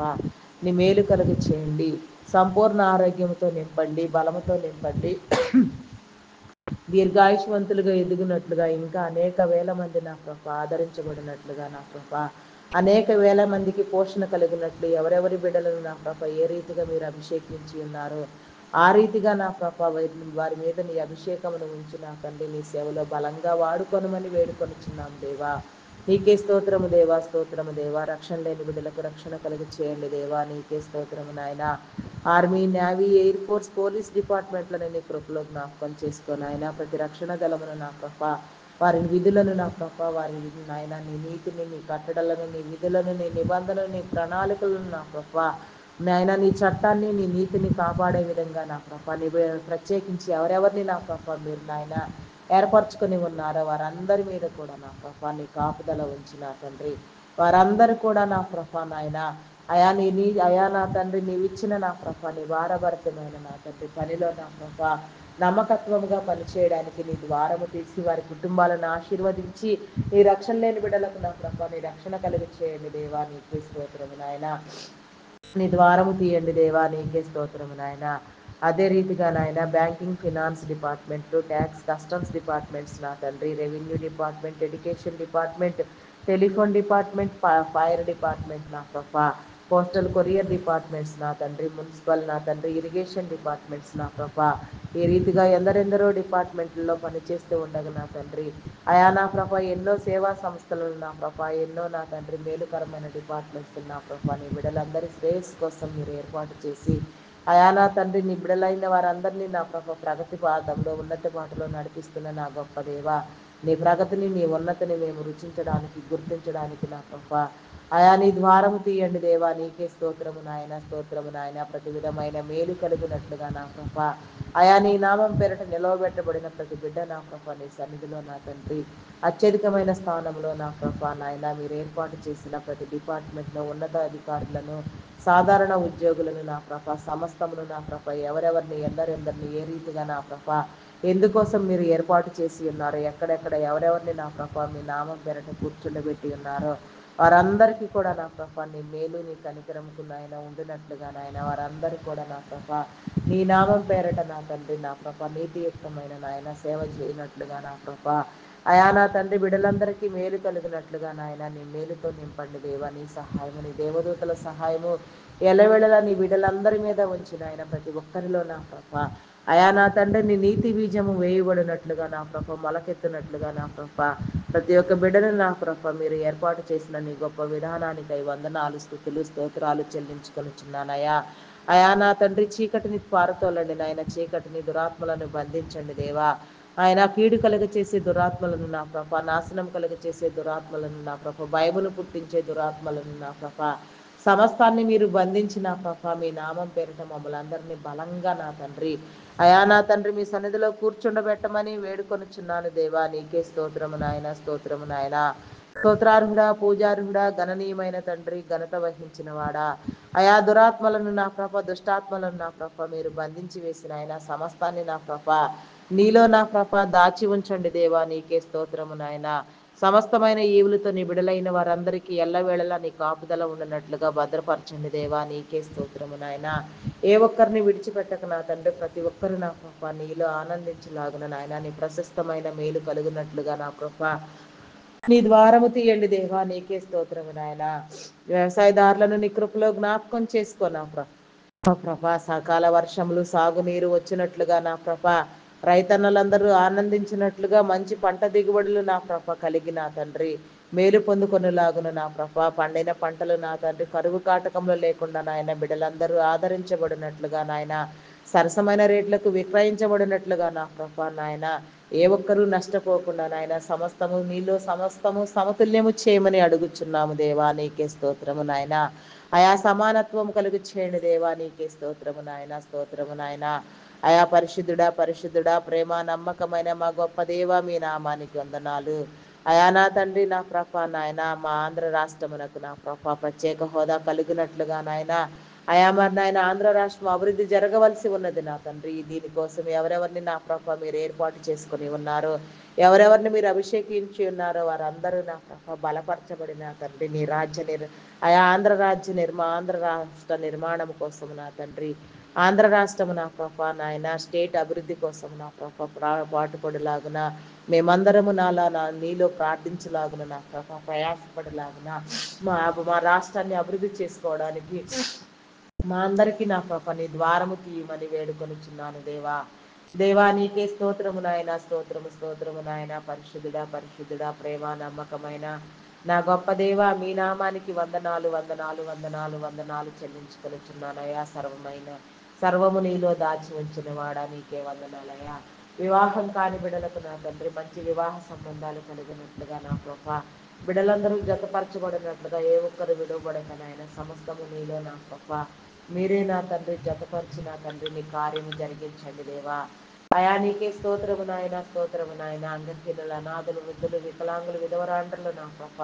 నీ మేలు కలుగు చేయండి. సంపూర్ణ ఆరోగ్యంతో నింపండి, బలముతో నింపండి, దీర్ఘాయుష్మంతులుగా ఎదుగునట్లుగా ఇంకా అనేక వేల మంది నా ప్రభ ఆదరించబడినట్లుగా నా ప్రభ అనేక వేల మందికి పోషణ కలిగినట్లు ఎవరెవరి బిడ్డలను నా ప్రభ ఏ రీతిగా మీరు అభిషేకించి ఉన్నారో ఆ రీతిగా నా ప్రభ వారి మీద నీ అభిషేకమును ఉంచి నా తండ్రి నీ సేవలో బలంగా వాడుకొనమని వేడుకొనుచున్నాం దేవా. నీకే స్తోత్రము దేవా, స్తోత్రము దేవా. రక్షణ లేని బిడ్డలకు రక్షణ కలుగు చేయండి దేవా. నీకే స్తోత్రము నాయన. Army, navy, air force, police డిపార్ట్మెంట్లను నీ కృపలో జ్ఞాపకం చేసుకొని ఆయన ప్రతి రక్షణ దళమును నా ప్రభ వారి విధులను నా ప్రభ వారి నాయన నీ నీతిని నీ కట్టడలను నీ విధులను నీ నిబంధనలు నీ ప్రణాళికలను నా ప్రభ నాయన నీ చట్టాన్ని నీ నీతిని కాపాడే విధంగా నా ప్రభ నీ ప్రత్యేకించి ఎవరెవరిని నా ప్రభ మీరు నాయన ఏర్పరచుకొని ఉన్నారో వారందరి మీద కూడా నా ప్రభ నీ కాపుదల ఉంచి నా తండ్రి వారందరూ కూడా నా ప్రభ నాయన అయా నా తండ్రి నీవిచ్చిన నా ప్రభ నీ వారభరితమైన నా తండ్రి పనిలో నా ప్రభ నమ్మకత్వముగా పనిచేయడానికి నీ ద్వారము తీసి వారి కుటుంబాలను ఆశీర్వదించి నీ రక్షణ లేని బిడ్డలకు నా ప్రభ నీ రక్షణ కలిగి చేయండి దేవా. నీకే స్తోత్రము నాయన. నీ ద్వారము తీయండి దేవా. నీకే స్తోత్రము నాయన. అదే రీతిగా నాయన banking, finance department, tax, customs departments నా తండ్రి revenue department, education department, telephone department, fire department నా ప్రభ పోస్టల్ కొరియర్ డిపార్ట్మెంట్స్ నా తండ్రి మున్సిపల్ నా తండ్రి ఇరిగేషన్ డిపార్ట్మెంట్స్ నా ప్రభ ఈ రీతిగా ఎందరెందరో డిపార్ట్మెంట్లలో పనిచేస్తూ ఉండగా నా తండ్రి అయా నా ప్రభ ఎన్నో సేవా సంస్థలను నా ప్రభ ఎన్నో నా తండ్రి మేలుకరమైన డిపార్ట్మెంట్స్ నా ప్రభ నీ బిడ్డలందరి శ్రేయస్సు కోసం మీరు ఏర్పాటు చేసి అయా నా తండ్రి నీ బిడ్డలైన వారందరినీ నా ప్రభ ప్రగతి పాదంలో ఉన్నత బాటలో నడిపిస్తున్న నా గొప్ప దేవ నీ ప్రగతిని, నీ ఉన్నతిని మేము రుచించడానికి, గుర్తించడానికి నా ప్రభా అయా నీ ద్వారము తీయండి దేవా. నీకే స్తోత్రము నాయన, స్తోత్రము నాయన. ప్రతి విధమైన మేలు కలిగినట్లుగా నా ప్రభా అయా నీ నామం పేరట నిలవబెట్టబడిన ప్రతి బిడ్డ నా ప్రభా నీ సన్నిధిలో నా తండ్రి అత్యధికమైన స్థానంలో నా ప్రభా నాయన మీరు ఏర్పాటు చేసిన ప్రతి డిపార్ట్మెంట్లో ఉన్నత అధికారులను, సాధారణ ఉద్యోగులను నా ప్రభా సమస్తమును నా ప్రభా ఎవరెవరిని ఎందరెందరిని ఏ రీతిగా నా ప్రభా ఎందుకోసం మీరు ఏర్పాటు చేసి ఉన్నారో, ఎక్కడెక్కడ ఎవరెవరిని నా ప్రభా మీ నామం పేరట కూర్చుండబెట్టి ఉన్నారో వారందరికీ కూడా నా ప్రభా నీ మేలు, నీ కనికరముకు నాయన ఉండినట్లుగా నాయన వారందరూ కూడా నా ప్రభా నీ నామం పేరట నా తండ్రి నా ప్రభా నీతియుక్తమైన నాయన సేవ చేయనట్లుగా నా ప్రభా అయా నా తండ్రి బిడ్డలందరికీ మేలు కలిగినట్లుగా నాయన నీ మేలుతో నింపండి దేవా. నీ సహాయము, నీ దేవదూతల సహాయము ఎలవెళలా నీ బిడ్డలందరి మీద ఉంచిన ఆయన ప్రతి ఒక్కరిలో నా ప్రభా అయా నా తండ్రి నీ నీతి బీజము వేయబడినట్లుగా నా ప్రభ మొలకెత్తినట్లుగా నా ప్రభ ప్రతి ఒక్క బిడ్డను నా ప్రభ మీరు ఏర్పాటు చేసిన నీ గొప్ప విధానానికై వందనాలు, స్తుతులు, స్తోత్రాలు చెల్లించుకొనిచున్నానయ్యా. అయా నా తండ్రి చీకటిని పారతోలండి నాయన, చీకటిని దురాత్మలను బంధించండి దేవా. ఆయన కీడు కలుగ చేసే దురాత్మలను నా ప్రభ, నాశనం కలుగ చేసే దురాత్మలను నా ప్రభ, భయమును పుట్టించే దురాత్మలను నా ప్రభ సమస్తాన్ని మీరు బంధించిన ప్రభ మీ నామం పేరిట మమ్మల్ని అందరినీ బలంగా నా తండ్రి అయా నా తండ్రి మీ సన్నిధిలో కూర్చుండబెట్టమని వేడుకొనుచున్నాను దేవా. నీకే స్తోత్రము నాయన, స్తోత్రము నాయన. స్తోత్రార్హుడా, పూజార్హుడా, గణనీయమైన తండ్రి, ఘనత వహించిన వాడా అయా దురాత్మలను నా ప్రభ, దుష్టాత్మలను నా ప్రభ మీరు బంధించి వేసిన ఆయన సమస్తాన్ని నా ప్రభ నీలో నా ప్రభ దాచి ఉంచండి దేవా. నీకే స్తోత్రము నాయన. సమస్తమైన ఈవులతో నీ బిడలైన వారందరికీ ఎల్లవేళలా నీ కాపుదల ఉండనట్లుగా భద్రపరచండి దేవా. నీకే స్తోత్రము నాయన. ఏ ఒక్కరిని విడిచిపెట్టక నా తండ్రి ప్రతి ఒక్కరు నా కృప నీలో ఆనందించలాగున నాయన నీ ప్రశస్తమైన మేలు కలుగునట్లుగా నా కృప నీ ద్వారము తీయండి దేవా. నీకే స్తోత్రము నాయన. వ్యవసాయదారులను నీ కృపలో జ్ఞాపకం చేసుకో నా ప్రభా సకాల వర్షములు సాగునీరు వచ్చినట్లుగా నా ప్రభా రైతన్నలందరూ ఆనందించినట్లుగా మంచి పంట దిగుబడులు నా ప్రభ కలిగి నా తండ్రి మేలు పొందుకొనిలాగున నా ప్రభ పండిన పంటలు నా తండ్రి కరువు కాటకంలో లేకుండా నాయన బిడ్డలందరూ ఆదరించబడినట్లుగా నాయన సరసమైన రేట్లకు విక్రయించబడినట్లుగా నా ప్రభ నాయన ఏ ఒక్కరూ నష్టపోకుండా నాయన సమస్తము నీలో సమస్తము సమతుల్యము చేయమని అడుగుచున్నాము దేవా. నీకే స్తోత్రము నాయన. అయా సమానత్వం కలుగు చేయండి దేవా. నీకే స్తోత్రము నాయన, స్తోత్రము నాయన. అయా పరిశుద్ధుడా, పరిశుద్ధుడా, ప్రేమ నమ్మకమైన మా గొప్ప దేవ మీ నామానికి వందనాలు. అయా నా తండ్రి నా ప్రభ నాయన మా ఆంధ్ర రాష్ట్రమునకు నా ప్రభ ప్రత్యేక హోదా కలిగినట్లుగా నాయన అయా మరి నాయన ఆంధ్ర రాష్ట్రం అభివృద్ధి జరగవలసి ఉన్నది నా తండ్రి. దీనికోసం ఎవరెవరిని నా ప్రభ మీరు ఏర్పాటు చేసుకుని ఉన్నారో, ఎవరెవరిని మీరు అభిషేకించి ఉన్నారో వారందరూ నా ప్రభ బలపరచబడి నా తండ్రి నీ అయా ఆంధ్ర రాష్ట్ర నిర్మాణం కోసం నా తండ్రి ఆంధ్ర రాష్ట్రము నా ప్రభ నాయన స్టేట్ అభివృద్ధి కోసం నా ప్రభ పాటుపడిలాగున మేమందరము నీలో ప్రార్థించలాగున నా ప్రభ ప్రయాసపడలాగున మా రాష్ట్రాన్ని అభివృద్ధి చేసుకోవడానికి మా అందరికీ నా ప్రభ నీ ద్వారము తీయమని వేడుకొనిచున్నాను దేవా. దేవా నీకే స్తోత్రము నాయన, స్తోత్రము, స్తోత్రము నాయన. పరిశుద్ధుడా, పరిశుద్ధుడా, ప్రేమ నమ్మకమైన నా గొప్ప దేవ మీ నామానికి వందనాలు, వందనాలు, వందనాలు, వందనాలు చెల్లించుకొనిచున్నానయ్యా. సర్వము నీలో దాచి ఉంచిన వాడా నీకే వందనాలయ్యా. వివాహం కాని బిడలకు నా తండ్రి మంచి వివాహ సంబంధాలు కలిగినట్లుగా నా ప్రభ బిడలందరూ జతపరచబడినట్లుగా ఏ ఒక్కరు విడువబడక నాయన సమస్తము నీలో నా ప్రభ మీరే నా తండ్రి జతపరిచి నా తండ్రి నీ కార్యము జరిగించండి దేవా. అయా నీకే స్తోత్రము నాయన, స్తోత్రము నాయన. అంగహీనులు, అనాథులు, వృద్ధులు, వికలాంగులు, విధవరాండ్రులు నా ప్రభ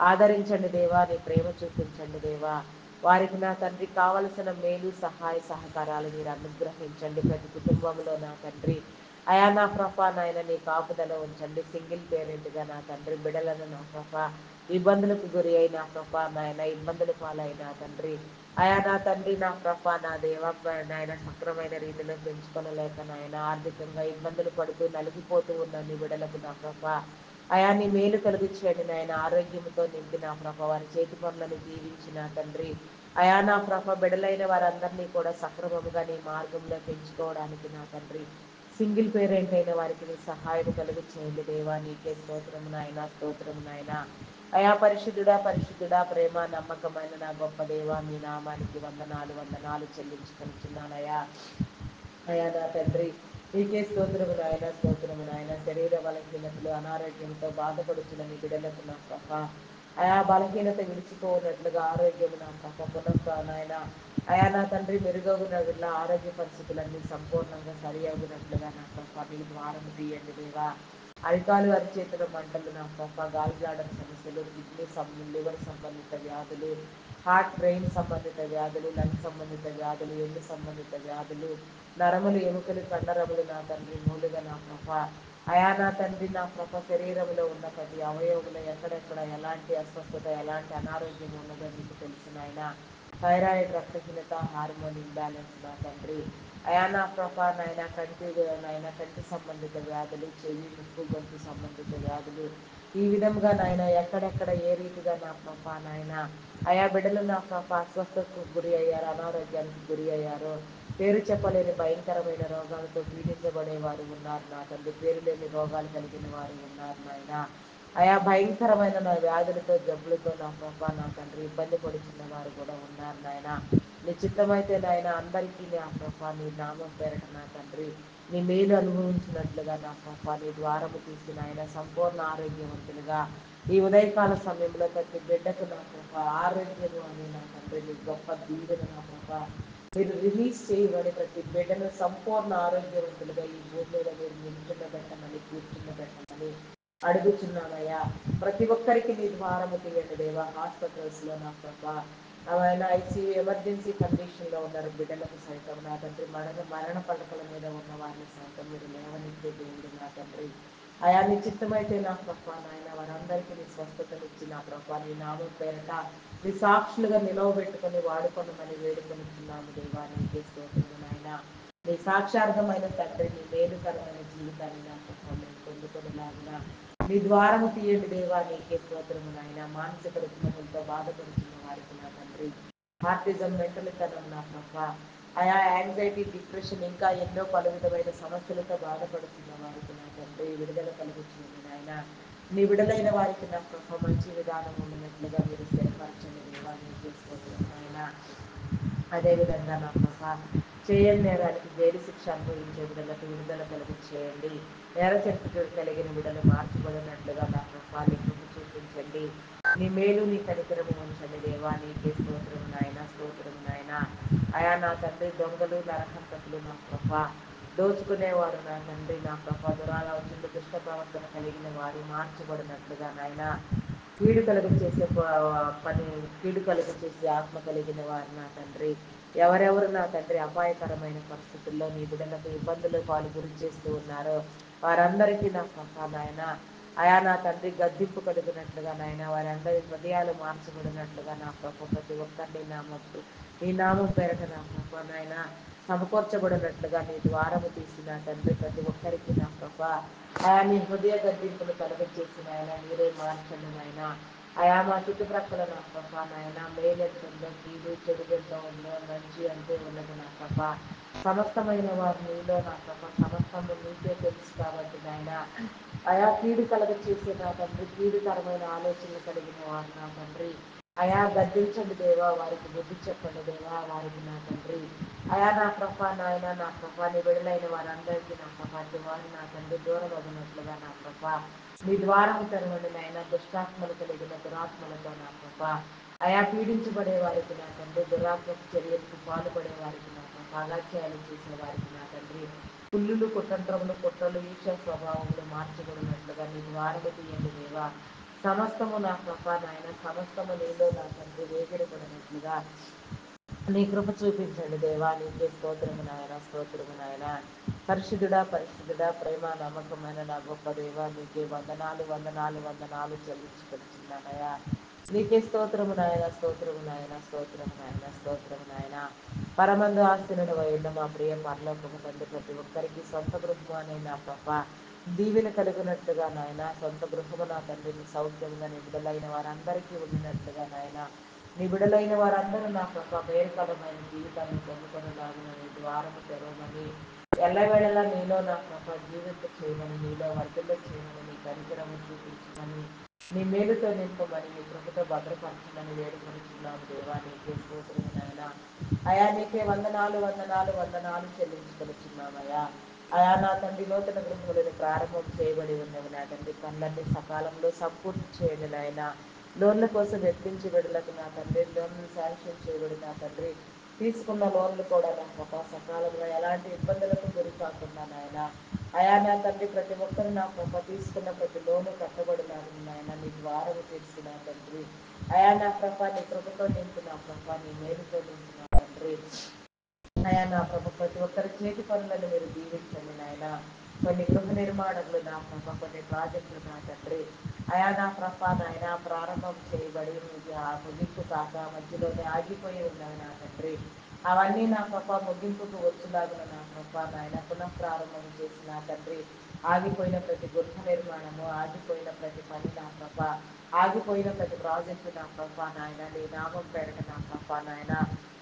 ఆదరించండి దేవా. నీ ప్రేమ చూపించండి దేవా. వారికి నా తండ్రి కావలసిన మేలు, సహాయ సహకారాలు మీరు అనుగ్రహించండి. ప్రతి కుటుంబంలో నా తండ్రి అయా నా ప్రభ నాయన నీ కాపుదల ఉంచండి. సింగిల్ పేరెంట్గా నా తండ్రి బిడలను నా ప్రభ ఇబ్బందులకు గురి అయిన ప్రభ నాయన ఇబ్బందుల పాలైన తండ్రి అయా నా తండ్రి నా ప్రభ నా దేవ నాయన సక్రమైన రీతిలో పెంచుకొనలేక నాయన ఆర్థికంగా ఇబ్బందులు పడుతూ నలిగిపోతూ ఉన్న నీ బిడలకు నా ప్రభ అయా నీ మేలు కలుగు చేయండి నాయన. ఆరోగ్యంతో నింపి నా ప్రభ వారి చేతి పనులను దీవించి నా తండ్రి అయా నా ప్రభ బిడలైన వారందరినీ కూడా సక్రమముగా నీ మార్గంలో పెంచుకోవడానికి నా తండ్రి సింగిల్ పేరెంట్ అయిన వారికి నీ సహాయం కలుగు చేయండి దేవా. నీకే స్తోత్రము నాయన, స్తోత్రము నాయన. అయా పరిశుద్ధుడా, పరిశుద్ధుడా, ప్రేమ నమ్మకమైన నా గొప్ప దేవ మీ నామానికి వందనాలు, వందనాలు చెల్లించుకుంటున్నానయ్యా. అయా నా తండ్రి నీకే స్తోత్రము నాయన, స్తోత్రము నాయన. శరీర బలహీనతలు, అనారోగ్యంతో బాధపడుతున్న నీ బిడ్డలకు నా ప్రభ ఆయా బలహీనత విడిచిపోనట్లుగా ఆరోగ్యము నా ప్రభ పునఃస్థానాయన అయా నా తండ్రి మెరుగవునట్ల ఆరోగ్య పరిస్థితులన్నీ సంపూర్ణంగా సరియగునట్లుగా నా ప్రభ నీ ద్వారము తీయండి దేవా. అరికాలు అరిచేతుల మంటలు నా ప్రభ గాల్ బ్లాడర్ సమస్యలు, లివర్ సంబంధిత వ్యాధులు, హార్ట్ బ్రెయిన్ సంబంధిత వ్యాధులు, లంగ్ సంబంధిత వ్యాధులు, ఎన్ను సంబంధిత వ్యాధులు, నరములు ఎముకలు కండరములు నా తండ్రి మూలుగా నా ప్రభ అయా నా తండ్రి నా ప్రభ శరీరంలో ఉన్న ప్రతి అవయవములు ఎక్కడెక్కడ ఎలాంటి అస్వస్థత ఎలాంటి అనారోగ్యం ఉన్నదో నీకు తెలిసిన ఆయన. థైరాయిడ్ రక్తహీనత, హార్మోన్ ఇంబ్యాలెన్స్ నా తండ్రి అయా నా ప్రభ నాయన కంటి సంబంధిత వ్యాధులు, చెవి ముక్కు గొంతు సంబంధిత వ్యాధులు, ఈ విధంగా నాయన ఎక్కడెక్కడ ఏ రీతిగా నా ప్రభ నాయన ఆయా బిడ్డలు నా ప్రభ అస్వస్థతకు గురి అయ్యారు, అనారోగ్యానికి గురి అయ్యారు. పేరు చెప్పలేని భయంకరమైన రోగాలతో పీడించబడే వారు ఉన్నారు నా తండ్రి. పేరు లేని రోగాలు కలిగిన వారు ఉన్నారు నాయన. ఆయా భయంకరమైన నా వ్యాధులతో జబ్బులతో నా ప్రభ నా తండ్రి ఇబ్బంది పడుతున్న వారు కూడా ఉన్నారు నాయన. నీ చిత్తమైతే నాయన అందరికీ నా ప్రభ నీ నామం పేరట నా తండ్రి నీ మేలు అనుభవించినట్లుగా నా ప్రభ నీ ద్వారము తీసి నాయన సంపూర్ణ ఆరోగ్యవంతులుగా ఈ ఉదయకాల సమయంలో ప్రతి బిడ్డకు నా ప్రభ ఆరోగ్యము అని నా తండ్రి నీ గొప్ప దీవెన నా ప్రభ మీరు రిలీజ్ చేయబడి ప్రతి బిడ్డను సంపూర్ణ ఆరోగ్యవంతులుగా ఈ భూమి మీద మీరు నిల్చుండబెట్టమని కూర్చుండబెట్టమని అడుగుచున్నామయ్యా. ప్రతి ఒక్కరికి నీ ద్వారము తీయండి దేవా. హాస్పిటల్స్లో నా ప్రభా ఆయన ఐసీయూ ఎమర్జెన్సీ కండిషన్లో ఉన్నారు బిడ్డలకు సైతం నా తండ్రి మరణ పడకల మీద ఉన్న వారిని సైతం మీరు లేవనెత్తే దేవుడు నా తండ్రి. ఆయా నీ చిత్తమైతే నా ప్రభా నాయన వారందరికీ నీ స్వస్థతనిచ్చి నా ప్రభా నీ నామం పేరట నీ సాక్షులుగా నిలవబెట్టుకొని వాడుకొనమని వేడుకొనిచున్నాము దేవా. నీకే స్తోత్రము నాయన. నీ సాక్షార్థమైన తండ్రి నీ మేలుకరమైన జీవితాన్ని నా ప్రభా మేము పొందుకొనిలాగిన నీ ద్వారము తీయండి దేవా. నీకే స్తోత్రము నాయన. మానసిక రుగ్మతలతో బాధపడుతున్న వారికి నా తండ్రి హార్టిజం మెంటలితనం నా ప్రభా ఆయా యాంగ్జైటీ డిప్రెషన్ ఇంకా ఎన్నో పలు విధమైన సమస్యలతో బాధపడుతున్న వారికి నా తండ్రి విడుదల కలుగుతుంది నాయన. నీ విడుదలైన వారికి నా ప్రభ మంచి విధానం ఉన్నట్లుగా మీరు స్థిరపరచండి దేవా. నీకే స్తోత్రము నాయన. అదేవిధంగా నా ప్రభ చేయని నేరానికి జైలు శిక్ష అనుభవించే బిడ్డలకు విడుదల కలిగి చేయండి. నేర చరిత్ర కలిగిన బిడ్డలు మార్చబడినట్లుగా నా ప్రభ నీ కృప చూపించండి. నీ మేలు నీ కనికరము ఉంచండి దేవా. నీకే స్తోత్రము నాయన, స్తోత్రము నాయన. అయా నా తండ్రి దొంగలు నరహంతకులు నా ప్రభ దోచుకునేవారు నా తండ్రి నా ప్రభ దురాలోచనలు దుష్ట ప్రవర్తన కలిగిన వారు మార్చబడినట్లుగా నాయన కీడు కలుగు చేసే పని కీడు కలుగు చేసే ఆత్మ కలిగిన వారు నా తండ్రి ఎవరెవరు నా తండ్రి అపాయకరమైన పరిస్థితుల్లో నీ బిడ్డలకు ఇబ్బందులు పాలు గురి చేస్తూ ఉన్నారో వారందరికీ నా ప్రభా నాయన అయా నా తండ్రి గద్దింపు కలిగినట్లుగా నాయన వారందరి హృదయాలు మార్చబడినట్లుగా నా ప్రభ ప్రతి ఒక్కరిని నీ నామం పేరట నా ప్రభా నాయన సమకూర్చబడినట్లుగా నీ ద్వారము తీసిన తండ్రి ప్రతి ఒక్కరికి నా ప్రభా ఆయా నీ హృదయ గద్దింపులు కలుగజేసిన ఆయన మీరే మార్చండి నాయన. ఆయా మా చుట్టుప్రక్కల నా ప్రభా నాయన మేలెంత ఉందో కీడు చెడు ఎంత ఉందో మంచి అంతే ఉన్నది నా ప్రభా సమస్తమైన వారు నీలో నా ప్రభా సమస్తము నీకే తెలుసు కాబట్టి నాయన ఆయా కీడు కలగ చేసే నా తండ్రి కీడుకరమైన ఆలోచనలు కలిగిన వారు నా తండ్రి అయా గద్దించండి దేవా. వారికి బుద్ధి చెప్పండి దేవా. వారికి నా తండ్రి అయా నా ప్రభా నాయన నా ప్రభా నీ విడుదలైన వారందరికీ నా ప్రభా వారు నా తండ్రి దూరం అగినట్లుగా నా ప్రభా నీ ద్వారం తెరవండి నాయన. దుష్టాత్మలు కలిగిన దురాత్మలతో నా ప్రభా అయా పీడించబడే వారికి నా తండ్రి దురాత్మక చర్యలకు పాల్పడే వారికి నా ప్రభా అలక్ష్యాలు చేసే వారికి నా తండ్రి పుల్లులు కుతంత్రములు కుట్రలు ఈశ స్వభావములు మార్చబడినట్లుగా నీ ద్వారము తీయండి దేవా. సమస్తము నా ప్రభా నాయన సమస్తము నీలో నా తండ్రి వేగిరపడినట్లుగా నీ కృప చూపించండి దేవా. నీకే స్తోత్రము నాయన, స్తోత్రము నాయన. పరిశుద్ధుడా పరిశుద్ధుడా ప్రేమ నమ్మకమైన నా గొప్ప దేవ నీకే వందనాలు వందనాలు వందనాలు చెల్లించుకొచ్చున్నానయ్యా. నీకే స్తోత్రము నాయన, స్తోత్రము నాయన, స్తోత్రము నాయన, స్తోత్రము నాయన. పరమందు ఆశీనుడు అయిన మా ప్రియ పరలోకము తండ్రి ప్రతి ఒక్కరికి సొంత గృహము అనే నా ప్రభ దీవెన కలిగినట్లుగా నాయన సొంత గృహము నా తండ్రిని సౌఖ్యముగా నీ బిడలైన వారందరికీ ఉండినట్లుగా నాయన నీ బిడలైన వారందరూ నా ప్రభ మేలుకరమైన జీవితాన్ని పొందుకొనలాగిన నీ ద్వారము తెరవమని ఎల్లవేళలా నీలో నా ప్రభ జీవిత చేయమని నీలో వర్ధల్లో చేయమని నీ కనికరము చూపించమని నీ మేలుతో నింపమని నీ కృపతో భద్రపరచమని వేడుకొనిచున్నాము దేవా. నీకే స్తోత్రము నాయన. అయా నీకే వందనాలు వందనాలు వందనాలు చెల్లించుకొనిచున్నామయ్యా. అయా నా తండ్రి నూతన గృహములను ప్రారంభం చేయబడి ఉన్నవి నా తండ్రి. పనులన్నీ సకాలంలో సంపూర్తి చేయండి నాయన. లోన్ల కోసం ఎత్తించి బిడ్డలకు నా తండ్రి లోన్లు శాంక్షన్ చేయబడి నా తండ్రి తీసుకున్న లోన్లు కూడా నా ప్రభా సకాలంలో ఎలాంటి ఇబ్బందులకు గురి కాకుండా నాయన. అయా నా తండ్రి ప్రతి ఒక్కరు నా ప్రభ తీసుకున్న ప్రతి లోను కట్టబడినారు నాయన. నీ ద్వారము తీర్చి నా తండ్రి. అయా నా ప్రభ నీ కృపతో నింపు నా ప్రభ నీ మేలుతో నింపు నా తండ్రి. అయా నా ప్రభ ప్రతి ఒక్కరి చేతి పనులను మీరు దీవించండి నాయన. కొన్ని గృహ నిర్మాణములు నా ప్రభ, కొన్ని ప్రాజెక్టులు నా తండ్రి. అయా నా ప్రభ నాయన ప్రారంభం చేయబడి ముగింపు కాక మధ్యలోనే ఆగిపోయి ఉన్నవి నా తండ్రి. అవన్నీ నా ప్రభ ముగింపుకు వచ్చులాగిన నా ప్రభ నాయన పునః ప్రారంభం చేసిన తండ్రి. ఆగిపోయిన ప్రతి గృహ నిర్మాణము, ఆగిపోయిన ప్రతి పని నా ప్రభ, ఆగిపోయిన ప్రతి ప్రాజెక్టు నా ప్రభ నాయన నీ నామం పేరట నా ప్రభ నాయన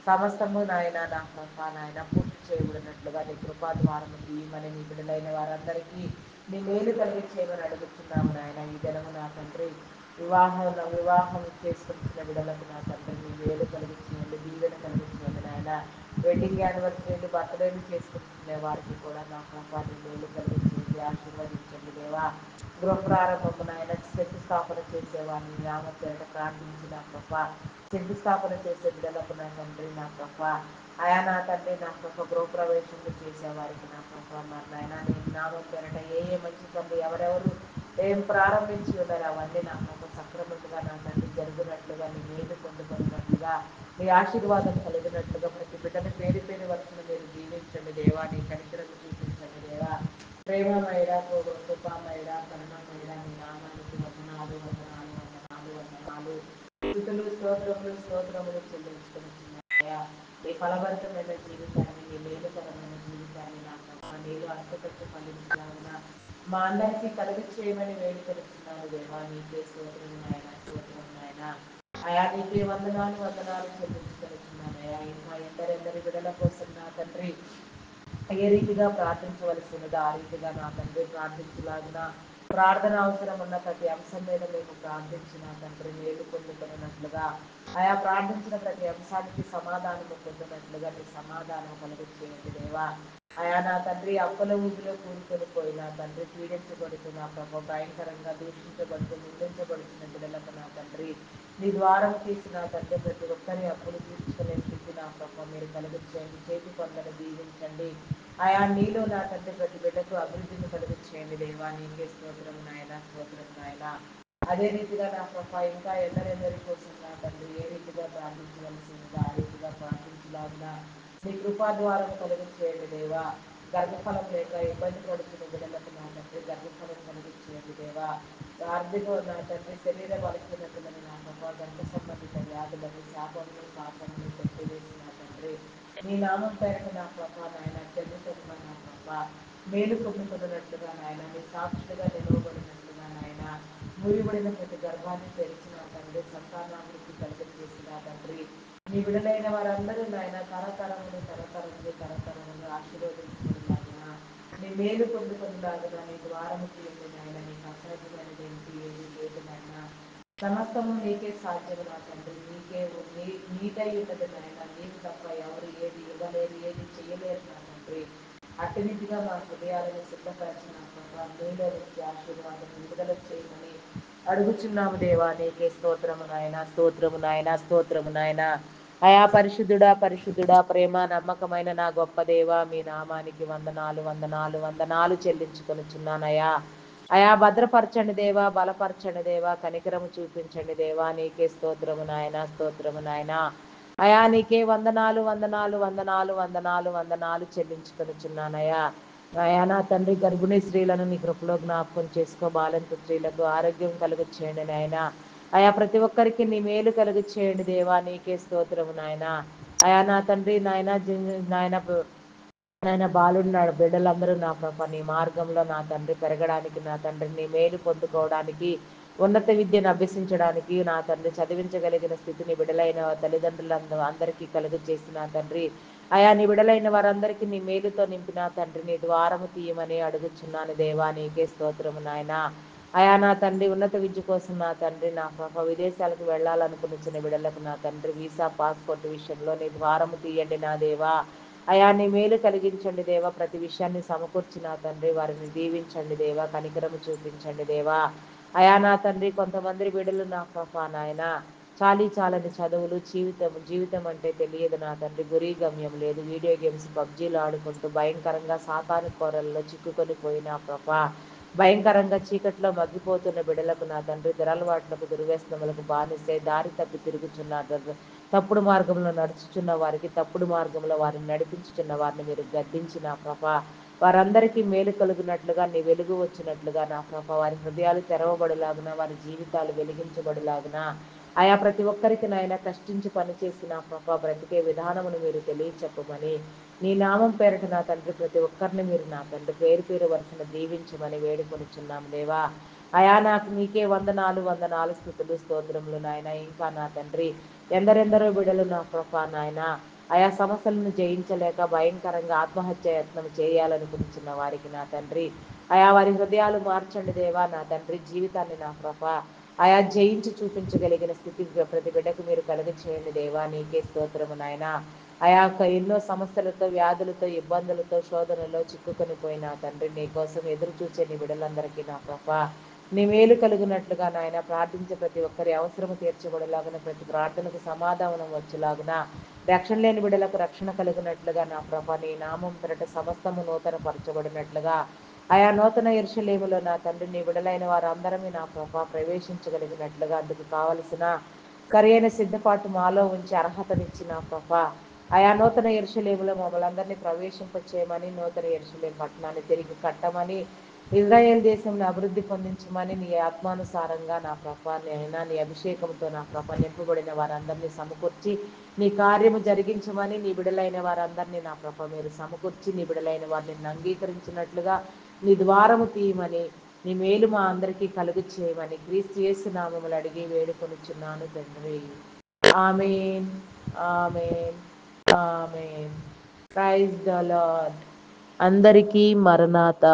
సమస్తము నాయన నా ప్రభ నాయన పూర్తి చేయబడినట్లుగా నీ కృపా ద్వారము తీయమని నీ బిడ్డలైన వారందరికీ నీ మేలు కలిగి చేయమని అడుగుతున్నాము నాయన. ఈ దినము నా తండ్రి వివాహం చేసుకుంటున్న బిడ్డలకు నా తండ్రి నీ మేలు కలిగించండి, దీవెన కలిగించండి నాయన. వెడ్డింగ్ యానివర్సరీలు బర్త్డేలు చేసుకుంటున్న వారికి కూడా నా ప్రభ నీ మేలు కలిగించండి, ఆశీర్వదించండి దేవా. గృహ ప్రారంభము నాయన శంకుస్థాపన చేసేవారిని నామ పేరట ప్రార్థించి నా ప్రభ శంకుస్థాపన చేసే బిడ్డలకు నా తండ్రి నా ప్రభ. అయా నా తండ్రి నా ప్రభ గృహప్రవేశంలో చేసేవారికి నా ప్రభ నాయన నీ నామం పేరట ఏ ఏ మంచి పనులు ఎవరెవరు ఏం ప్రారంభించి ఉన్నారు అవన్నీ నా ప్రభ సక్రమంగా నా తండ్రి జరుగునట్లుగా నీ మేలు పొందుకున్నట్లుగా నీ ఆశీర్వాదం కలిగినట్లుగా ప్రతి బిడ్డని పేరు పేరు వరుసను మీరు దీవించండి దేవా. నీ కనికరం చూపించండి దేవా. ప్రేమమయడ కృపామయడ కరుణమయడ నీ నామానికి వందనాలు వందనాలు వందనాలు వందనాలు. స్తుతులు స్తోత్రములు స్తోత్రములు చెల్లించుకుంటున్నాయా. నీ ఫలభరితమైన జీవితాన్ని, నీ మేలుకరమైన జీవితాన్ని నా ప్రభ నీరు అంతకంటే ఫలించాలన్న మా అందరికీ కలుగు చేయమని వేడుకొనుచున్నాను దేవా. నీకే స్తోత్రం నాయన, స్తోత్రం నాయన. అయా నీకే వందనాలు వందనాలు చెల్లించుకొనుచున్నానయా. ఇంకా ఎందరెందరి బిడల కోసం నా తండ్రి ఏ రీతిగా ప్రార్థించవలసి ఉన్నదో ఆ రీతిగా నా తండ్రి ప్రార్థించలాగిన ప్రార్థన అవసరం ఉన్న ప్రతి అంశం మీద మేము ప్రార్థించిన తండ్రి మేలు పొందుకున్నట్లుగా ఆయా ప్రార్థించిన ప్రతి అంశానికి సమాధానము పొందినట్లుగా నీ సమాధానం కలుగు చేయండి దేవా. అయా నా తండ్రి అప్పుల ఊబిలో కూరుకొని పోయిన తండ్రి పీడించబడుతున్న ప్రభు భయంకరంగా దూషించబడుతూ నిందించబడుతున్న బిడ్డలకు నా తండ్రి నీ ద్వారం తీసిన తండ్రి ప్రతి ఒక్కరి అప్పులు తీర్చుకునే స్థితి నా ప్రభు మీరు కలుగు చేయండి. చేతి పనులను దీవించండి. ఆయా నీలో నా తండ్రి ప్రతి బిడ్డకు అభివృద్ధిని కలుగు చేయండి దేవా. నీకే స్తోత్రం నాయన, స్తోత్రం నాయన. అదే రీతిగా నా ప్రభ ఇంకా ఎందరెందరి కోసం నా తండ్రి ఏ రీతిగా ప్రార్థించవలసి ఉందో ఆ రీతిగా ప్రార్థించలాగిన నీ కృపా ద్వారం కలుగు చేయండి దేవా. గర్భఫలం లేక ఇబ్బంది పడుతున్న బిడ్డలకు నా తండ్రి గర్భఫలం కలిగి చేయండి దేవా. ఆర్థిక నా తండ్రి శరీర బలహీనతలను నా ప్రభ గర్భ సంబంధిత వ్యాధులను శాపములు పాపములు కొట్టివేసిన తండ్రి నీ నామం పేరట నా ప్రభ నాయన చెల్లితముగా నా ప్రభ మేలు పొందుకున్నట్లుగా నాయన నీ సాక్షులుగా నిలవబడినట్లుగా నాయన మూయబడిన ప్రతి గర్భాన్ని తెరిచిన తండ్రి సంతానాభివృద్ధి కలిగి చేసిన తండ్రి నీ విడుదలైన వారందరూ నాయన తరతరములు తరతరములు తరతరములు ఆశీర్వదించబడిలాగిన నీ మేలు పొందుకునేలాగా నీ ద్వారము తీయండి నాయన. నీకు అసాధ్యమైనది ఏంటి ఏది లేదు నాయన. సమస్తము నీకే సాధ్యము నా తండ్రి. నీకే నీకై ఉన్నది నాయన. నీకు తప్ప ఎవరు ఏది ఇవ్వలేరు, ఏది చేయలేరు నా తండ్రి. అటునిటిగా మా హృదయాలను సిద్ధపరచిన ప్రభావ నీలో నుంచి ఆశీర్వాదం విడుదల చేయమని అడుగుచున్నాము దేవా. నీకే స్తోత్రము నాయన, స్తోత్రము నాయన, స్తోత్రము నాయన. అయా పరిశుద్ధుడా పరిశుద్ధుడా ప్రేమ నమ్మకమైన నా గొప్ప దేవ మీ నామానికి వందనాలు వందనాలు వందనాలు చెల్లించుకొనుచున్నానయా. అయా భద్రపరచండి దేవా, బలపరచండి దేవా, కనికరము చూపించండి దేవా. నీకే స్తోత్రము నాయన, స్తోత్రము నాయన. అయా నీకే వందనాలు వందనాలు వందనాలు వందనాలు వందనాలు చెల్లించుకొనుచున్నానయా. అయా నా తండ్రి గర్భిణీ స్త్రీలను నీ కృపలో జ్ఞాపకం చేసుకో. బాలింత స్త్రీలకు ఆరోగ్యం కలుగు చేయండి నాయన. అయా ప్రతి ఒక్కరికి నీ మేలు కలుగు చేయండి దేవా. నీకే స్తోత్రము నాయన. అయా నా తండ్రి నాయన నాయన నాయన బాలున్నాడు బిడ్డలందరూ నా ప్రభ నీ మార్గంలో నా తండ్రి పెరగడానికి నా తండ్రి నీ మేలు పొందుకోవడానికి ఉన్నత విద్యను అభ్యసించడానికి నా తండ్రి చదివించగలిగిన స్థితిని బిడలైన తల్లిదండ్రులందరూ అందరికీ కలుగు చేసిన తండ్రి అయా నీ బిడలైన వారందరికీ నీ మేలుతో నింపిన తండ్రి నీ ద్వారము తీయమని అడుగుచున్నాను దేవా. నీకే స్తోత్రము నాయన. అయా నా తండ్రి ఉన్నత విద్య కోసం నా తండ్రి నా ప్రభ విదేశాలకు వెళ్ళాలనుకుని చిన్న బిడ్డలకు నా తండ్రి వీసా పాస్పోర్ట్ విషయంలో నీ ద్వారము తీయండి నా దేవా. అయా నీ మేలు కలిగించండి దేవా, ప్రతి విషయాన్ని సమకూర్చిన తండ్రి వారిని దీవించండి దేవా, కనికరము చూపించండి దేవా. అయా నా తండ్రి కొంతమంది బిడ్డలు నా ప్రభా నాయన చాలని చదువులు, జీవితం అంటే తెలియదు నా తండ్రి, గురి గమ్యం లేదు, వీడియో గేమ్స్ పబ్జీలు ఆడుకుంటూ భయంకరంగా సాతాను కోరల్లో చిక్కుకొని పోయిన ప్రభా, భయంకరంగా చీకట్లో మగ్గిపోతున్న బిడలకు నా తండ్రి, దురలవాట్లకు దుర్వ్యసనములకు బానిసే దారి తప్పి తిరుగుచున్నారు, తప్పుడు మార్గంలో నడుచుచున్న వారికి తప్పుడు మార్గంలో వారిని నడిపించుచున్న వారిని మీరు గద్దించిన ప్రభా, వారందరికీ మేలు కలుగునట్లుగా నీ వెలుగు వచ్చినట్లుగా నా ప్రభా, వారి హృదయాలు తెరవబడులాగున, వారి జీవితాలు వెలిగించబడులాగున, ఆయా ప్రతి ఒక్కరికి నాయన కష్టించి పనిచేసిన ప్రభా బ్రతికే విధానమును మీరు తెలియచెప్పమని, నీ నామం పేరట నా తండ్రి ప్రతి ఒక్కరిని మీరు నా తండ్రి పేరు వరుసన దీవించమని వేడుకొనిచున్నాం దేవా. అయా నాకు నీకే వందనాలు స్థుతులు స్తోత్రములు నాయన. ఇంకా నా తండ్రి ఎందరెందరో బిడలు నా ప్రభా నాయన ఆయా సమస్యలను జయించలేక భయంకరంగా ఆత్మహత్య యత్నం చేయాలనుకుంటున్న వారికి నా తండ్రి ఆయా వారి హృదయాలు మార్చండి దేవా నా తండ్రి, జీవితాన్ని నా ప్రభా ఆయా జయించి చూపించగలిగిన స్థితి ప్రతి బిడ్డకు మీరు కలుగ చేయండి దేవా. నీకే స్తోత్రము నాయన. ఆయా ఎన్నో సమస్యలతో, వ్యాధులతో, ఇబ్బందులతో, శోధనలో చిక్కుకొని పోయిన తండ్రి నీ కోసం ఎదురు చూసే నీ బిడ్డలందరికీ నా ప్రభా నీ మేలు కలుగునట్లుగా నాయన ప్రార్థించే ప్రతి ఒక్కరి అవసరము తీర్చబడేలాగున, ప్రతి ప్రార్థనకు సమాధానం వచ్చేలాగున, రక్షణ లేని బిడ్డలకు రక్షణ కలిగినట్లుగా నా ప్రభా నీ నామం పెరట సమస్తము నూతన పరచబడినట్లుగా, ఆయా నూతన యెరూషలేములో నా తండ్రి నీ బిడలైన వారందరమే నా ప్రభా ప్రవేశించగలిగినట్లుగా, అందుకు కావలసిన సరైన సిద్ధపాటు మాలో ఉంచి అర్హతనిచ్చిన ప్రభా ఆయా నూతన యెరూషలేములో మమ్మల్ని అందరినీ ప్రవేశింపచేయమని, నూతన యెరూషలేము పట్టణాన్ని తిరిగి కట్టమని, ఇజ్రాయేల్ దేశంలో అభివృద్ధి పొందించమని, నీ ఆత్మానుసారంగా నా ప్రభా నైనా నీ అభిషేకంతో నా ప్రభా నింపబడిన వారందరినీ సమకూర్చి నీ కార్యము జరిగించమని, నీ బిడలైన వారందరినీ నా ప్రభ మీరు సమకూర్చి నీ బిడలైన వారిని అంగీకరించినట్లుగా నీ ద్వారము తీయమని, నీ మేలు మా అందరికీ కలుగు చేయమని క్రీస్తు యేసు నామములు అడిగి వేడుకొనుచున్నాను తండ్రి. Amen, amen, amen. Praise the Lord. అందరికీ మరణాత.